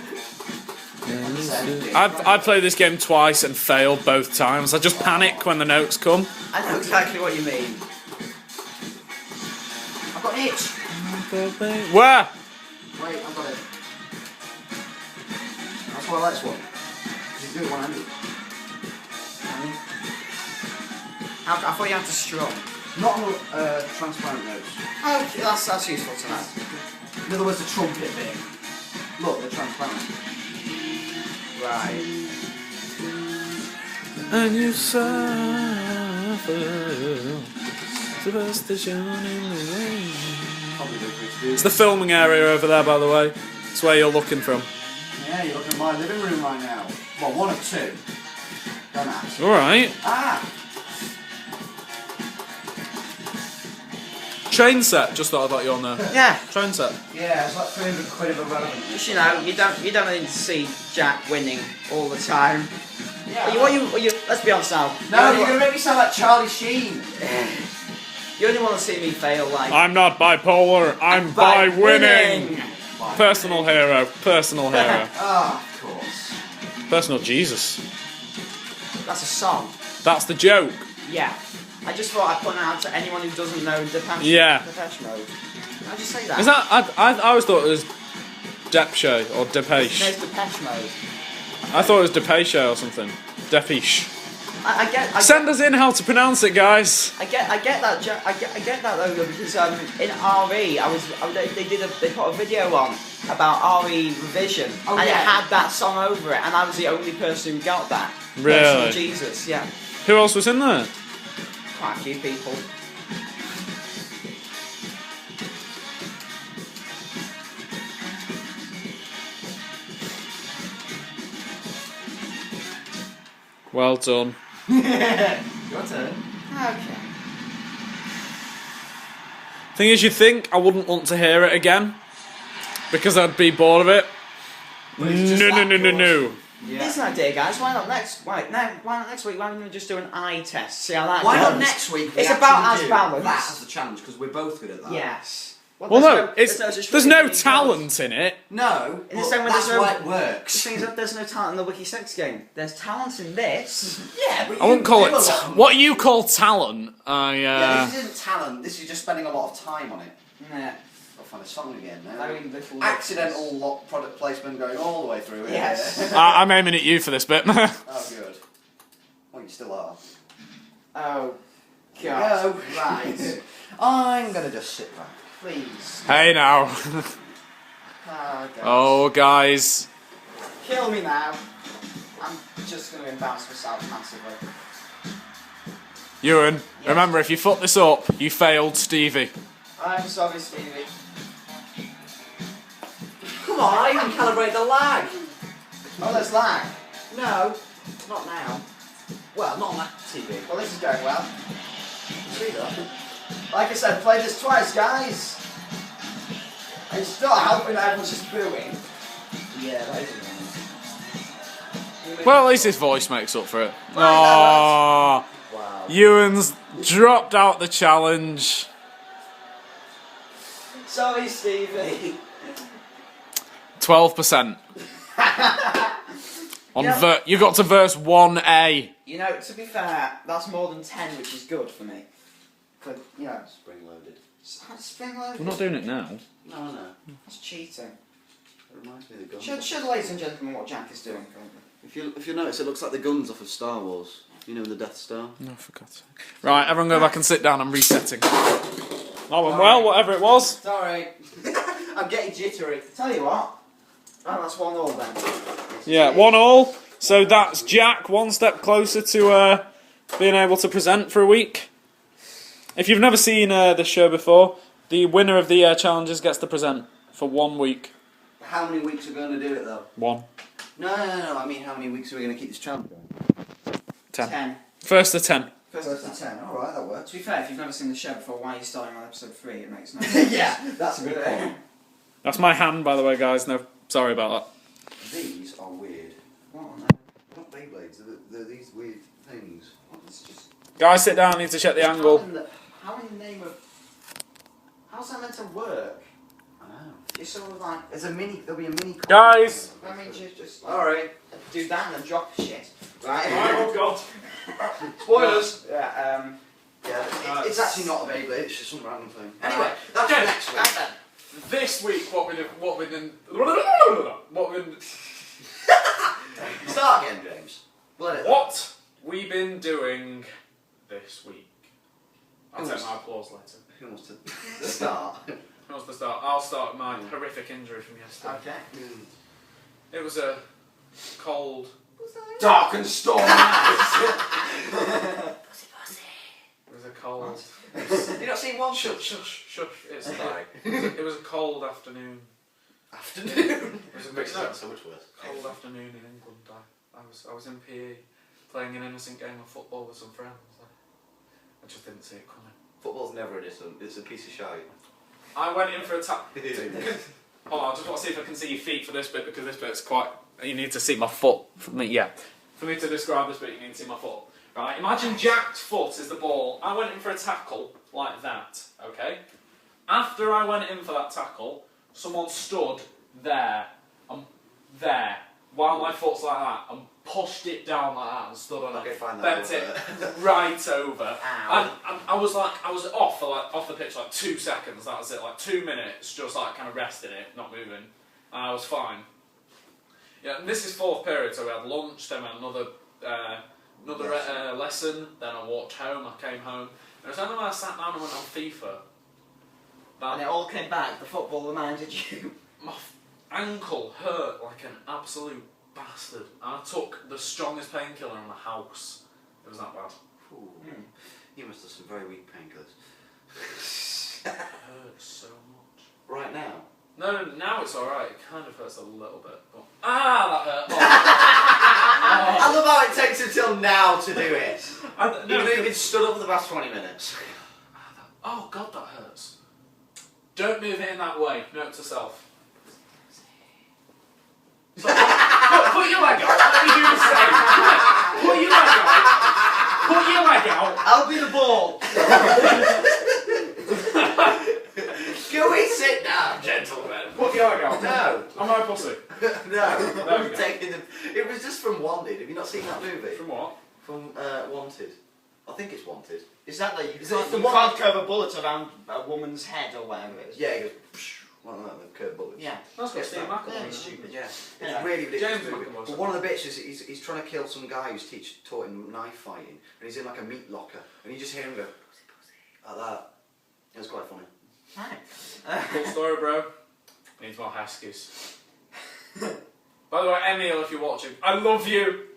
I've played this game twice and failed both times. I just panic when the notes come. I know exactly what you mean. I've got an itch. Where? Wait, I've got it. That's why I like this one. You do it one-handed. I thought you had to strum. Not on transparent notes. Oh, that's useful to know. In other words, the trumpet bit. Look, they're transparent. Right. And you suffer superstition in the rain. It's the filming area over there, by the way. It's where you're looking from. Yeah, you're looking at my living room right now. Well, one of two. Don't ask. Alright. Ah! Train set, just thought I'd let you on there. Yeah. Train set. Yeah, it's like 300 quid of irrelevant. Just, you know, you don't need to see Jack winning all the time. Yeah. Let's be honest now. No, you're going to make me sound like Charlie Sheen. You only want to see me fail, like... I'm not bipolar, I'm by winning! Personal hero, personal hero. Ah, of course. Personal Jesus. That's a song. That's the joke. Yeah. I just thought I'd point out to anyone who doesn't know Depeche Mode. Can I just say that? Is that? I always thought it was Depeche or Depeche. There's Depeche Mode. I thought it was Depeche or something. Depeche. I get. Send us in how to pronounce it, guys. I get that. I get that though, because in RE, they put a video on about RE revision, and it had that song over it, and I was the only person who got that. Really? Personal Jesus, yeah. Who else was in there? Quite a few people. Well done. Your turn. Okay. Thing is, you think I wouldn't want to hear it again because I'd be bored of it. No. Yeah. Here's an idea, guys. Why not next? Why not next week? Why don't we just do an eye test? See how that Why goes? not next week? It's about as balanced. That as the challenge because we're both good at that. Yes. Well, no, there's there's no talent in it. No, In the but same way that's there's no- why it The works. thing is that there's no talent in the Wiki Sex game. There's talent in this. Yeah, but I wouldn't call do it. a lot. What you call talent? Yeah, this isn't talent. This is just spending a lot of time on it. Yeah. I'll find a song again now. Very little. Accidental product placement going all the way through it. Yes. I'm aiming at you for this bit. Oh, good. Well, you still are. Oh. Go. God. Right. I'm gonna just sit back. Please. Hey now. Oh, God. Oh, guys. Kill me now. I'm just going to embarrass myself massively. Ewan, Yes. remember, if you fuck this up, you failed Stevie. I'm sorry, Stevie. Come on, I even calibrate the lag. Oh, there's lag. No. Not now. Well, not on that TV. Well, this is going well. See that? Like I said, play this twice, guys. And still helping everyone's just booing. Yeah, that is annoying. Well, at least his voice makes up for it. Right, Aww. Wow. Ewan's dropped out the challenge. Sorry, Stevie. 12%. Yeah. You got to verse 1A. You know, to be fair, that's more than 10, which is good for me. For, you know, Spring loaded. spring loaded. We're not doing it now. No. That's cheating. It reminds me of the guns. Should ladies and gentlemen, what Jack is doing currently. If you notice, it looks like the guns off of Star Wars. You know, the Death Star. No, for God's sake. Right, everyone go back and sit down. I'm resetting. Oh, went well, whatever it was. Sorry. I'm getting jittery. Tell you what. Oh, that's 1-1 then. Yeah, 1-1. So that's Jack one step closer to being able to present for a week. If you've never seen the show before, the winner of the challenges gets to present. for 1 week. How many weeks are we going to do it though? 1. No. I mean, how many weeks are we going to keep this challenge going? 10. First to 10. First to 10. All right, that works. To be fair, if you've never seen the show before, why are you starting on episode 3? It makes no sense. Yeah, that's a good point. That's my hand, by the way, guys. No, sorry about These are weird. What on Not Beyblades, they're these weird things. It's just... that. Guys, sit down. I need to check the angle. How in the name of... How's that meant to work? I know. You're sort of like... There'll be a mini... Guys! I mean, just Alright. do that and then drop shit. Right? Oh, God. Spoilers! Yeah, Yeah, it's actually not a Beyblade, it's just some random thing. Anyway, that's Okay. next week. This week, what we've been... Start again, James. What we been doing this week? I'll take my applause later. Who wants to start? Who wants to start? I'll start with my horrific injury from yesterday. Okay. It was a cold... Dark and stormy night. It was a cold... You not seen one? Shush. It's fine. It was a cold afternoon. Afternoon. It was a Makes no, sense so much worse. cold afternoon in England. I was in PE playing an innocent game of football with some friends. I just didn't see it coming. Football's never innocent, it's a piece of shite. I went in for a tap. It is. Hold on, I just want to see if I can see your feet for this bit, because this bit's quite... You need to see my foot. For me to describe this bit, you need to see my foot. Right, imagine Jack's foot is the ball. I went in for a tackle like that, okay? After I went in for that tackle, someone stood there, while my foot's like that, and pushed it down like that and stood on Okay, it, fine, that bent it right over. Ow. And I was off the pitch for like 2 seconds, that was it, like 2 minutes, just like kind of resting it, not moving, and I was fine. Yeah, and this is 4th period, so we had lunch, then we had another lesson, then I walked home, I came home, and it was only when I sat down and went on FIFA that And it all came back. The football reminded you. my ankle hurt like an absolute bastard. And I took the strongest painkiller in the house. It was that bad. Ooh. You must have some very weak painkillers. It hurts so much. Right now? No, now it's alright. It kind of hurts a little bit. But... that hurt. I love how it takes until now to do it. No, Even though you've been stood up for the past 20 minutes. Oh god, that hurts. Don't move it in that way. Note to self. So, put your leg out. Let me do the same. Put your leg out. Put your leg out. I'll be the ball. Can we sit down, gentlemen? Put your leg out. No. Am I a pussy? No. There we go. Taking the... It was just from Wanted. Have you not seen that movie? From what? From Wanted. I think it's Wanted. Is that like you Is can't, it the you one- can't curve a bullet around a woman's head or whatever it is? Yeah, he goes... Psh, like that, the curved bullets. Yeah. That's got Yes, Steve that- McElroy. Yeah, in it's it. stupid. Yeah, it's Yeah. really ridiculous James movie. McElroy. But one of the bits is he's trying to kill some guy who's taught him knife fighting, and he's in like a meat locker, and you just hear him go, pussy, pussy, like that. It was quite funny. Right. Cool story, bro. Needs more Huskies. By the way, Emil, if you're watching, I love you.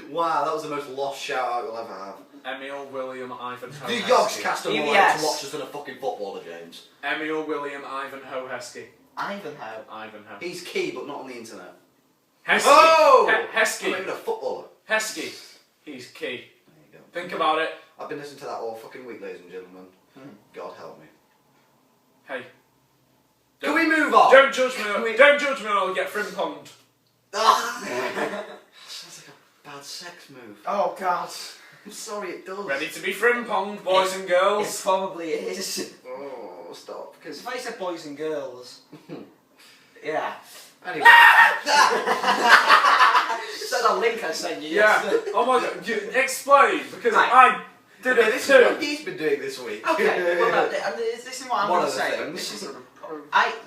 Wow, that was the most lost shout out you'll ever have. Emil William Ivanhoe. The Heskey. Yogs cast are more like Yes. to watch us than a fucking footballer, James. Emil William Ivanhoe Heskey. Ivanhoe. Ivanhoe. He's key, but not on the internet. Heskey. Oh! I'm Heskey. not even a footballer. Heskey. He's key. There you go. Think about it. I've been listening to that all fucking week, ladies and gentlemen. God help me. Hey. Can we move on? Don't judge me. Don't judge me or I'll get frimponged. Sounds like a bad sex move. Oh God. I'm sorry, it does. Ready to be frimponged, boys and It girls. probably is. Oh, stop. Because if I said boys and girls, yeah. Anyway. Is that a link I sent you? Yeah. yesterday? Oh my god. Explain, because Right. I did Okay, it this too. is what he's been doing this week. Okay. Well, no, this is what I'm One going of to the say. things. This is,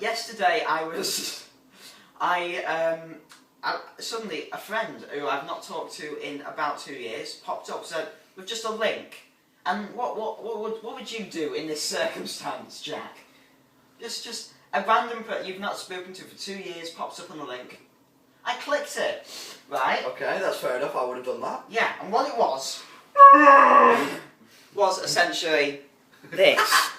yesterday I was, suddenly a friend who I've not talked to in about 2 years popped up and said with just a link. And what would you do in this circumstance, Jack? Just a random person you've not spoken to for 2 years pops up on the link. I clicked it, right? Okay, that's fair enough. I would have done that. Yeah, and what it was essentially this.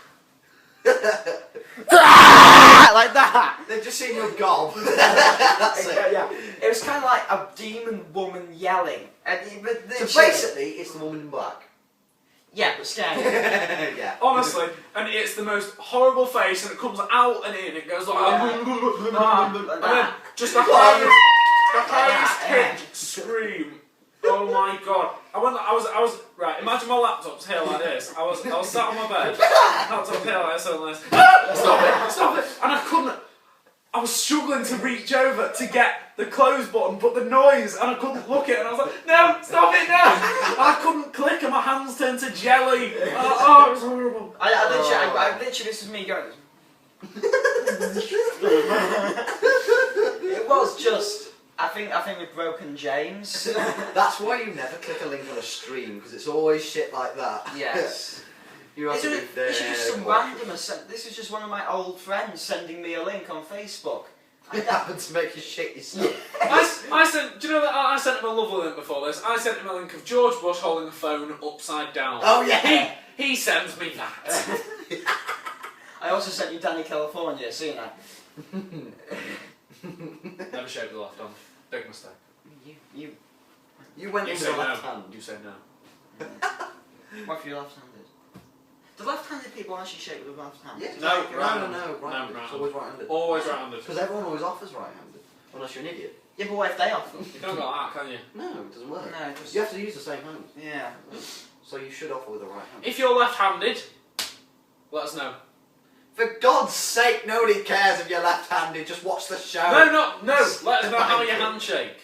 like that. They've just seen your gob. That's it. Yeah. It was kind of like a demon woman yelling. So basically, it's the woman in black. Yeah, but scary. Yeah. Honestly, and it's the most horrible face, and it comes out and in, it goes like, and then just the highest pitched scream. Oh my god! I was right. Imagine my laptop's here like this. I was sat on my bed, laptop here like this, and like, stop it! And I couldn't. I was struggling to reach over to get the close button, but the noise, and I couldn't look it, and I was like, no, stop it now! And I couldn't click, and my hands turned to jelly. It was horrible. I literally, this is me going. It was just. I think we've broken James. That's why you never click a link on a stream, because it's always shit like that. Yes. You have to be there. This is just some randomer. This is just one of my old friends sending me a link on Facebook. It happened to make you shit yourself. I sent. Do you know that I sent him a lovely link before this? I sent him a link of George Bush holding a phone upside down. Oh yeah. He sends me that. I also sent you Danny California. Seen that? Never shaved the left hand. Big mistake. You went You with say the left no. hand. You say no. What if you're left-handed? Do left-handed people actually shake with the left hand? Yeah. No, no. right-handed. Right-handed. It's always right-handed. Always right-handed. Because everyone always offers right-handed, unless you're an idiot. Yeah, but what if they offer? You don't got that, can you? No, it doesn't work. No, just You have to use the same hand. yeah. So you should offer with the right hand. If you're left-handed, let us know. For God's sake, nobody cares if you're left-handed. Just watch the show. No. Let us know how your handshake.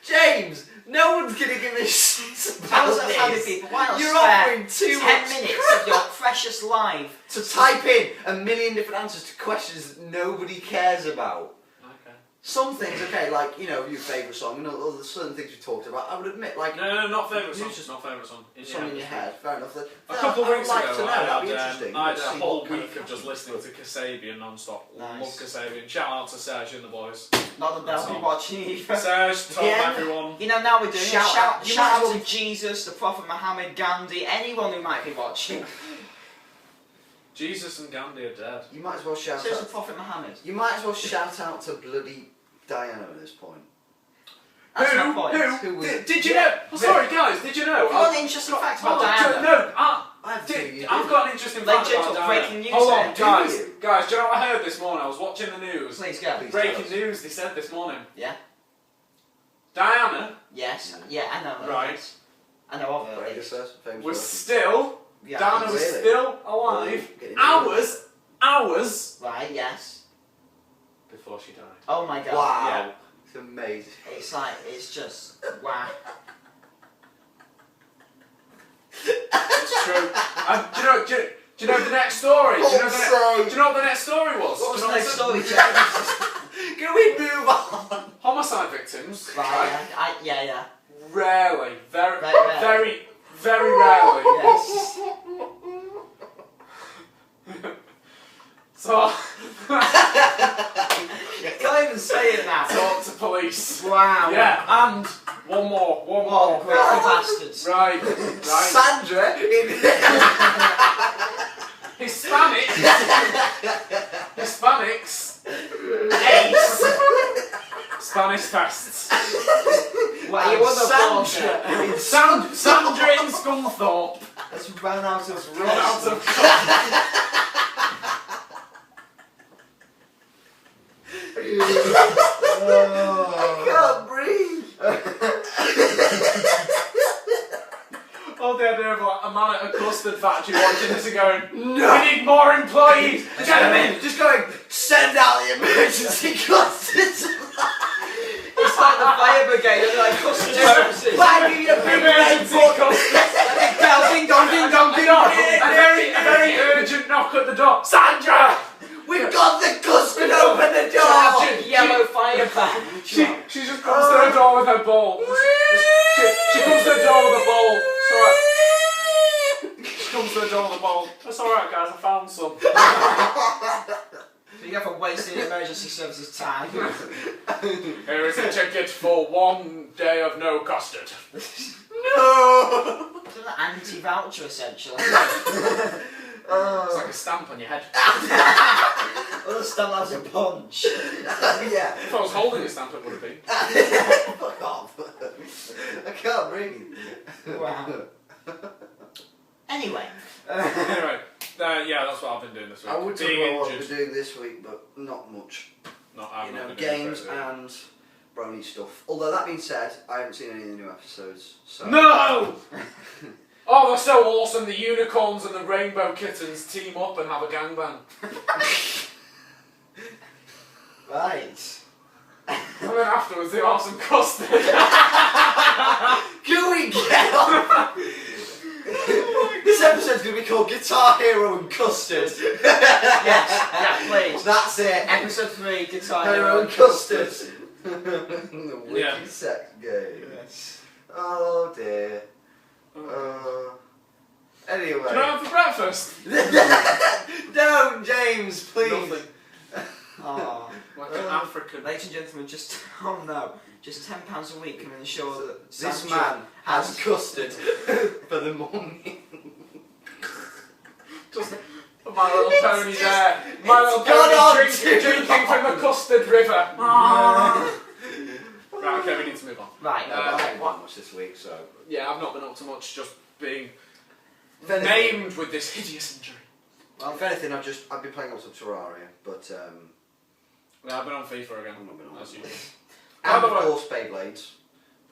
James, no one's gonna give a shit about Left-handed this. people, why not You're spare offering too 10 much minutes of your precious life to type in a million different answers to questions that nobody cares about. Okay. Some things, okay, like, you know, your favourite song, and other certain things we talked about, I would admit, like, No, not favourite song. Just Not favourite song. song in your head, fair enough. A couple of weeks I would like ago, to know, that'd be interesting. I had a See whole what kind week of just listening to Kasabian non-stop. Nice. Love Kasabian. Shout out to Serge and the boys. Not that they'll be watching either. Serge, Tom, Yeah. everyone. You know, now we're doing Shout it. out- Shout out to Jesus, the Prophet Muhammad, Gandhi, anyone who might be watching. Jesus and Gandhi are dead. You might as well shout So it's the out. Prophet Muhammad. You might as well shout out to bloody Diana at this point. That's my point. Who was- Did you know? Oh, sorry, guys. Did you know? You want an interesting fact about Diana? No, I've got an interesting fact Legit about or Diana. breaking news Hold on, here? guys. Do you? Guys, do you know what I heard this morning? I was watching the news. Please go. Please. Breaking news. They said this morning. Yeah. Diana Yes. Yeah, I know. Right. I know of her. Very good, sir. Famous was person. still. Yeah. Diana was Really? still alive. Getting Hours Right. Yes. before she died. Oh my God. Wow. Yeah. It's amazing. It's like it's just wow. It's true. Do you know the next story? Do you know what the next story was? What was Do the you know next what story? Can we move on? Homicide victims. Right. Yeah. Rarely, very Very rarely. Yes. So Can't even say it now. talk to police. Wow. Yeah, and one more. What grateful bastards. Right. Sandra in Hispanics. Ace. Spanish fasts. Well, you won the Sandra. Sandra in Scunthorpe. That's run out of Run out of I can't breathe. Oh, the idea of like a man at a custard factory watching this and going, no. We need more employees! Get them in! Just going, send out the emergency custards. It's like the fire brigade, they're like custard services. Banging a big red Emergency book. custard! Bell, ding dong, ding dong, ding dong. A very urgent knock at the door. Sandra! We've got the custard, open the door. Tragic yellow fire ban. She just comes to the door with her bowl. She comes to the door with a bowl. It's alright. She comes to the door with a bowl. It's alright, guys, I found some. So you go for wasting emergency services time. Here is a ticket for 1 day of no custard. No. It's an anti-voucher essentially. It's like a stamp on your head. Well, the stamp has a punch. Yeah. If I was holding a stamp, it would have been. Fuck off. I can't breathe. Wow. Anyway. Anyway, yeah, that's what I've been doing this week. I would talk Being about what injured. we're doing this week, but not much. I'm You not know, gonna do it games very and brony stuff. Although that being said, I haven't seen any of the new episodes. So. No! Oh, they're so awesome. The unicorns and the rainbow kittens team up and have a gangbang. Right. And then afterwards, they have some custard. Can we get on? This episode's going to be called Guitar Hero and Custard. Yes, yeah, please. That's it. Episode 3, Guitar Hero and Custard. The wiki Yeah. sex game. Yes. Oh dear. Anyway. Can I have for breakfast? Don't, James, please. Nothing. Oh. Like an African. Ladies and gentlemen, just just £10 a week can ensure that This Sandra man has custard for the morning. Just My Little Pony there. My Little gone Pony on too drinking from the custard river. Right, okay, we need to move on. Right, I okay, haven't what? done much this week, so. Yeah, I've not been up to much, just being If anything, maimed with this hideous injury. well, if anything, I've been playing lots of Terraria, but Yeah, I've been on FIFA again. I've not been on As usual. and By of the way- course Beyblades.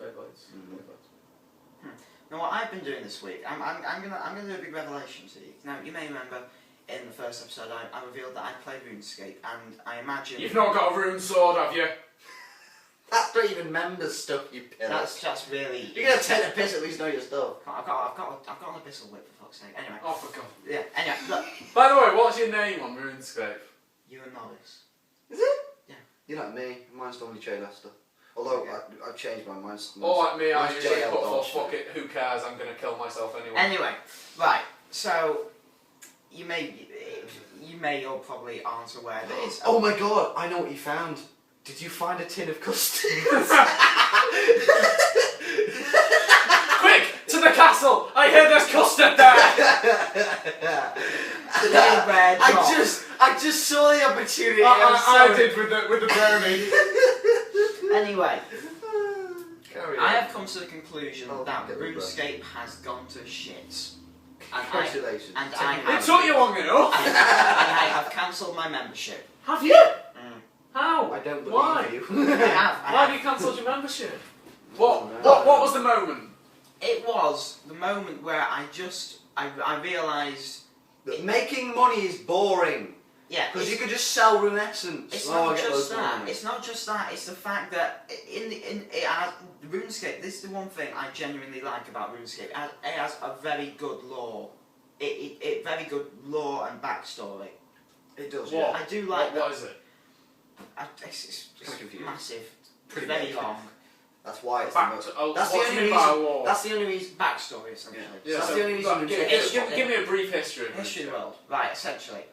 Beyblades. Mm. Now, what I've been doing this week, I'm gonna do a big revelation to you. Now, you may remember in the first episode I revealed that I played RuneScape, and I imagine You've not got a rune sword, have you? That's not even members stuff, you pillar. that's just really. You're gonna take the piss, at least know your stuff. I've got an abyssal whip for fuck's sake. Anyway, Oh, for God. yeah. Anyway, look, By the way, what's your name on RuneScape? you're a novice. Is it? Yeah. You're like me. Mine's normally J Lester. Although I've changed mine. Mine's Or like me, I mine's usually JL put for Dodge. fuck it, who cares, I'm going to kill myself anyway. Anyway, right. So you may or probably aren't aware that it's. Oh my god! I know what you found. Did you find a tin of custard? Quick, to the castle! I hear there's custard there! Today, Red I just saw the opportunity. I did with the brownie. Anyway, Carry I on. have come to the conclusion Oh, that get the RuneScape has gone to shit. Congratulations. And I It have, took you long enough. and I have cancelled my membership. Have you? Mm. How? I don't believe Why? you. I have. Why have you cancelled your membership? What? No. What was the moment? It was the moment where I realised. That making money is boring. Yeah, Because you could just sell Runescence. it's Oh, not I get just loads of that. money. It's not just that. It's the fact that it has RuneScape. This is the one thing I genuinely like about RuneScape. It has a very good lore. It very good lore and backstory. It does, What? yeah. I do like What that. is it? It's Kinda confused. massive, Pretty very big. long. That's why it's Back the most... to, oh, That's the what do only you mean by reason- war? That's the only reason. Backstory, essentially. Yeah, that's so, the only reason look, RuneScape- give me a brief history. of History of the RuneScape. world. Right, essentially.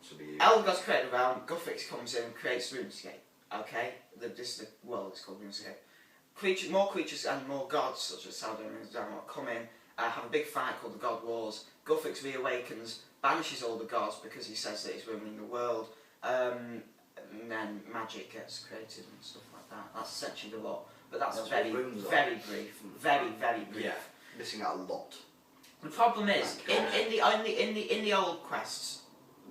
Should be you. Eldergod's created a realm, Guthix comes in, creates RuneScape. Okay? This is the world, it's called RuneScape. More creatures and more gods, such as Sandra and Sandra, come in, have a big fight called the God Wars. Guthix reawakens, banishes all the gods because he says that he's ruining the world. And then magic gets created and stuff like that. That's essentially the law. But that's That's very, what runes are. very brief. Very, very brief. Yeah. Missing out a lot. The problem is, Thank in the old quests,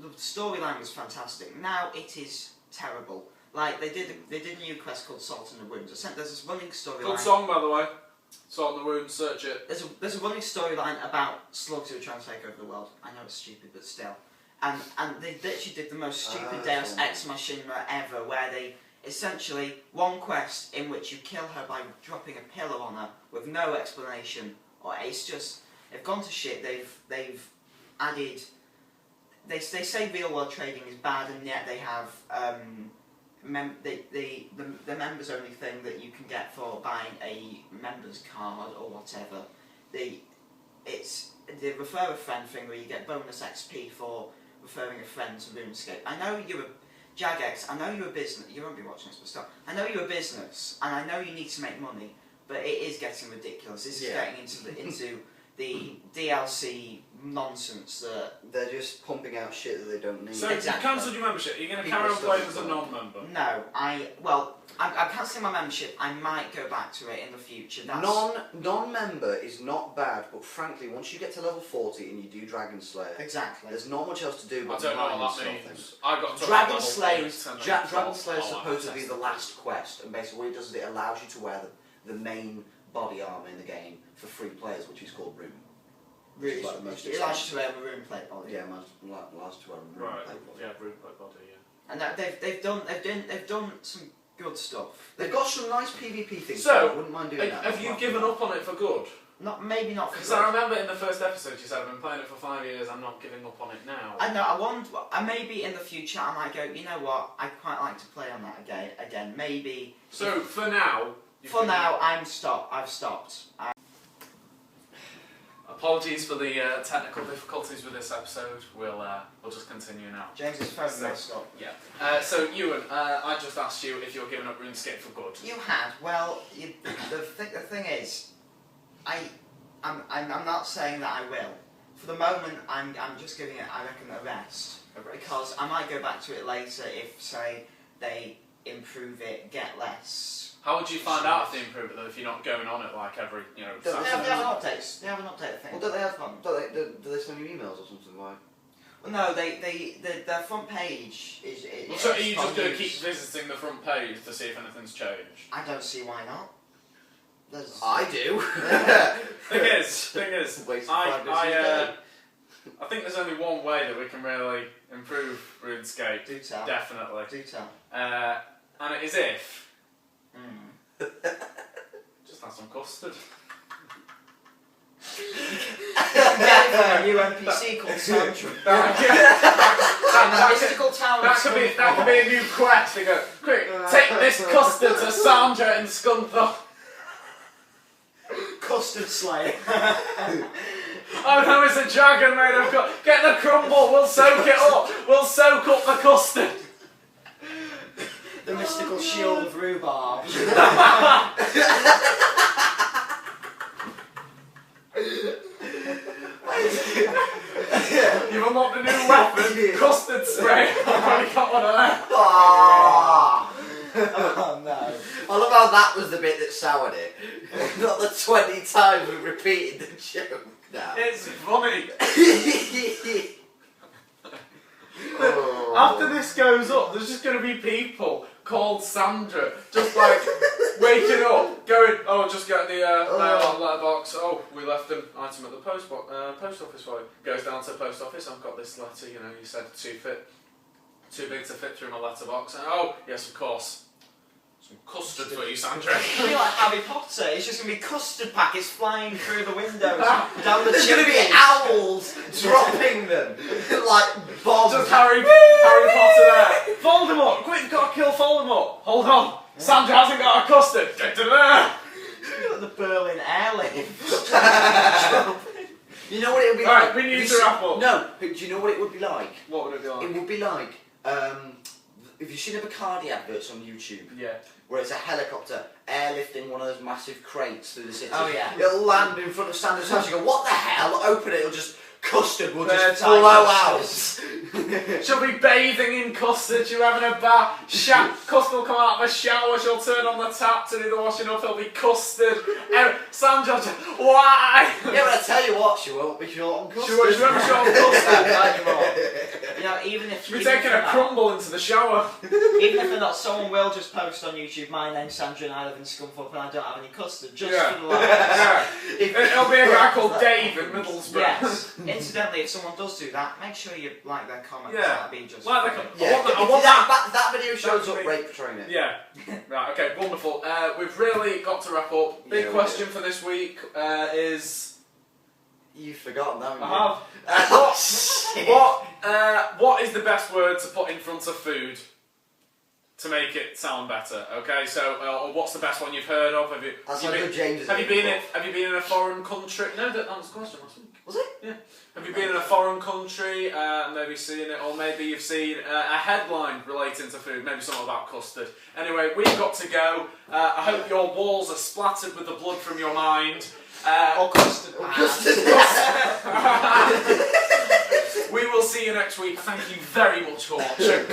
the storyline was fantastic. Now it is terrible. Like they did a new quest called Salt in the Wounds. There's this running Good storyline. song, by the way. Salt in the Wound, search it. There's a running storyline about slugs who are trying to take over the world. I know it's stupid, but still. And they literally did the most stupid Deus Ex Machina ever, where they essentially one quest in which you kill her by dropping a pillar on her with no explanation. Or it's just they've gone to shit. They've added. They say real world trading is bad, and yet they have the members only thing that you can get for buying a members card or whatever. The refer a friend thing where you get bonus XP for referring a friend to RuneScape. I know you're a Jagex. I know you're a business. You won't be watching this, but still, I know you're a business, and I know you need to make money. But it is getting ridiculous. This is getting into the DLC nonsense that. They're just pumping out shit that they don't need. So Exactly. you cancelled your membership. You're going to People carry on still playing as a don't. non-member. No, I'm cancelling my membership. I might go back to it in the future. That's Non-member is not bad, but frankly, once you get to level 40 and you do Dragon Slayer, exactly. there's not much else to do I but don't know mine what that and means. stuff. I got to Dragon level Slayer 8 is and then Dragon 12. Slayer is Oh, supposed to be that's the last quest, and basically what it does is it allows you to wear the main body armor in the game for free players, which is called Room. Really, Like the most it allows you to wear a room plate body. Yeah, allows to wear a Room Right. plate body. Yeah, root plate body. Yeah. And they've done some good stuff. They've got some nice PvP things. So, I wouldn't mind doing that. Have you given up on it for good? Maybe not for Because good. I remember in the first episode you said I've been playing it for 5 years. I'm not giving up on it now. I know. I want. Maybe in the future I might go. You know what? I'd quite like to play on that again. Maybe. So for now. For now, I've stopped. Apologies for the technical difficulties with this episode. We'll just continue now. James's phone messed up. Yeah. So Ewan, I just asked you if you're giving up RuneScape for good. You had. Well, the thing is, I'm not saying that I will. For the moment, I'm just giving it, I reckon, a rest. Because I might go back to it later if, say, they improve it, get less. How would you find out if they improve it though, if you're not going on it like every, They have updates. They have an update thing. Well, don't they have fun? Do they send you emails or something? Why? Well, no, their front page is. So are you just going to keep visiting the front page to see if anything's changed? I don't see why not. I do. Thing is, Waste of 5 minutes a day. I think there's only one way that we can really improve RuneScape. Do tell. Definitely. Do tell. And it is if Mm. just have some custard. Get a new NPC called Sandra. Mystical town. That could be a new quest. They go, quick, take this custard to Sandra in Scunthorpe. Custard Slayer. Oh no, it's a dragon made of get the crumble, we'll soak it up. We'll soak up the custard. The mystical shield of rhubarb. You've unlocked a new weapon, custard spray. I've already got one of them. Oh no. I love how that was the bit that soured it. Not the 20 times we repeated the joke now. It's funny. Oh. After this goes up, there's just going to be people called Sandra, just like waking up, going, oh, just get the mail on letterbox. Oh, we left an item at the post office for you. Goes down to the post office. I've got this letter. You know, you said too big to fit through my letterbox. And, oh, yes, of course. Some custard for you, Sandra. It's going to be like Harry Potter. It's just going to be custard packets flying through the windows down the There's going to be chimneys. owls dropping them like bombs. Just Harry Potter there. Voldemort, quick, you've got to kill Voldemort. Hold on. Sandra hasn't got a custard. Get to there. Like the Berlin airlift. You know what it would be Right, like? we need Have to you wrap up. No, but do you know what it would be like? What would it be like? It would be like, if you've seen the Bacardi adverts on YouTube, Yeah. where it's a helicopter airlifting one of those massive crates through the city. Oh, yeah. It'll land in front of Sandra's house. You go, what the hell? Open it. It'll just custard will Bird just blow eye out. She'll be bathing in custard, she'll having a bath, custard will come out of a shower, she'll turn on the tap to do the washing up, it'll be custard. Sandra, why? Yeah, but I tell you what, she won't be short on custard. She won't be short on custard. Like you are. You know, even if She'll be taking a crumble into the shower. Even if they're not, someone will just post on YouTube, my name's Sandra and I live in Scunthorpe and I don't have any custard, just for the laughs. Yeah. It'll be a guy called Dave in Middlesbrough. Yes. Incidentally, if someone does do that, make sure you like their comment. Yeah. That'd be just Like their great. comment. Yeah, I want that video shows That'd up be- rape portraying it. Yeah. Right, okay, wonderful. We've really got to wrap up. Big Yeah, we question for this week is... You've forgotten that one. I have. What is the best word to put in front of food to make it sound better? Okay, so what's the best one you've heard of? Have you been in a foreign country? No, that was the question last week. Was it? Yeah. Have you been in a foreign country? Maybe seen it, or maybe you've seen a headline relating to food. Maybe something about custard. Anyway, we've got to go. I hope your walls are splattered with the blood from your mind. Or custard. We will see you next week. Thank you very much for watching.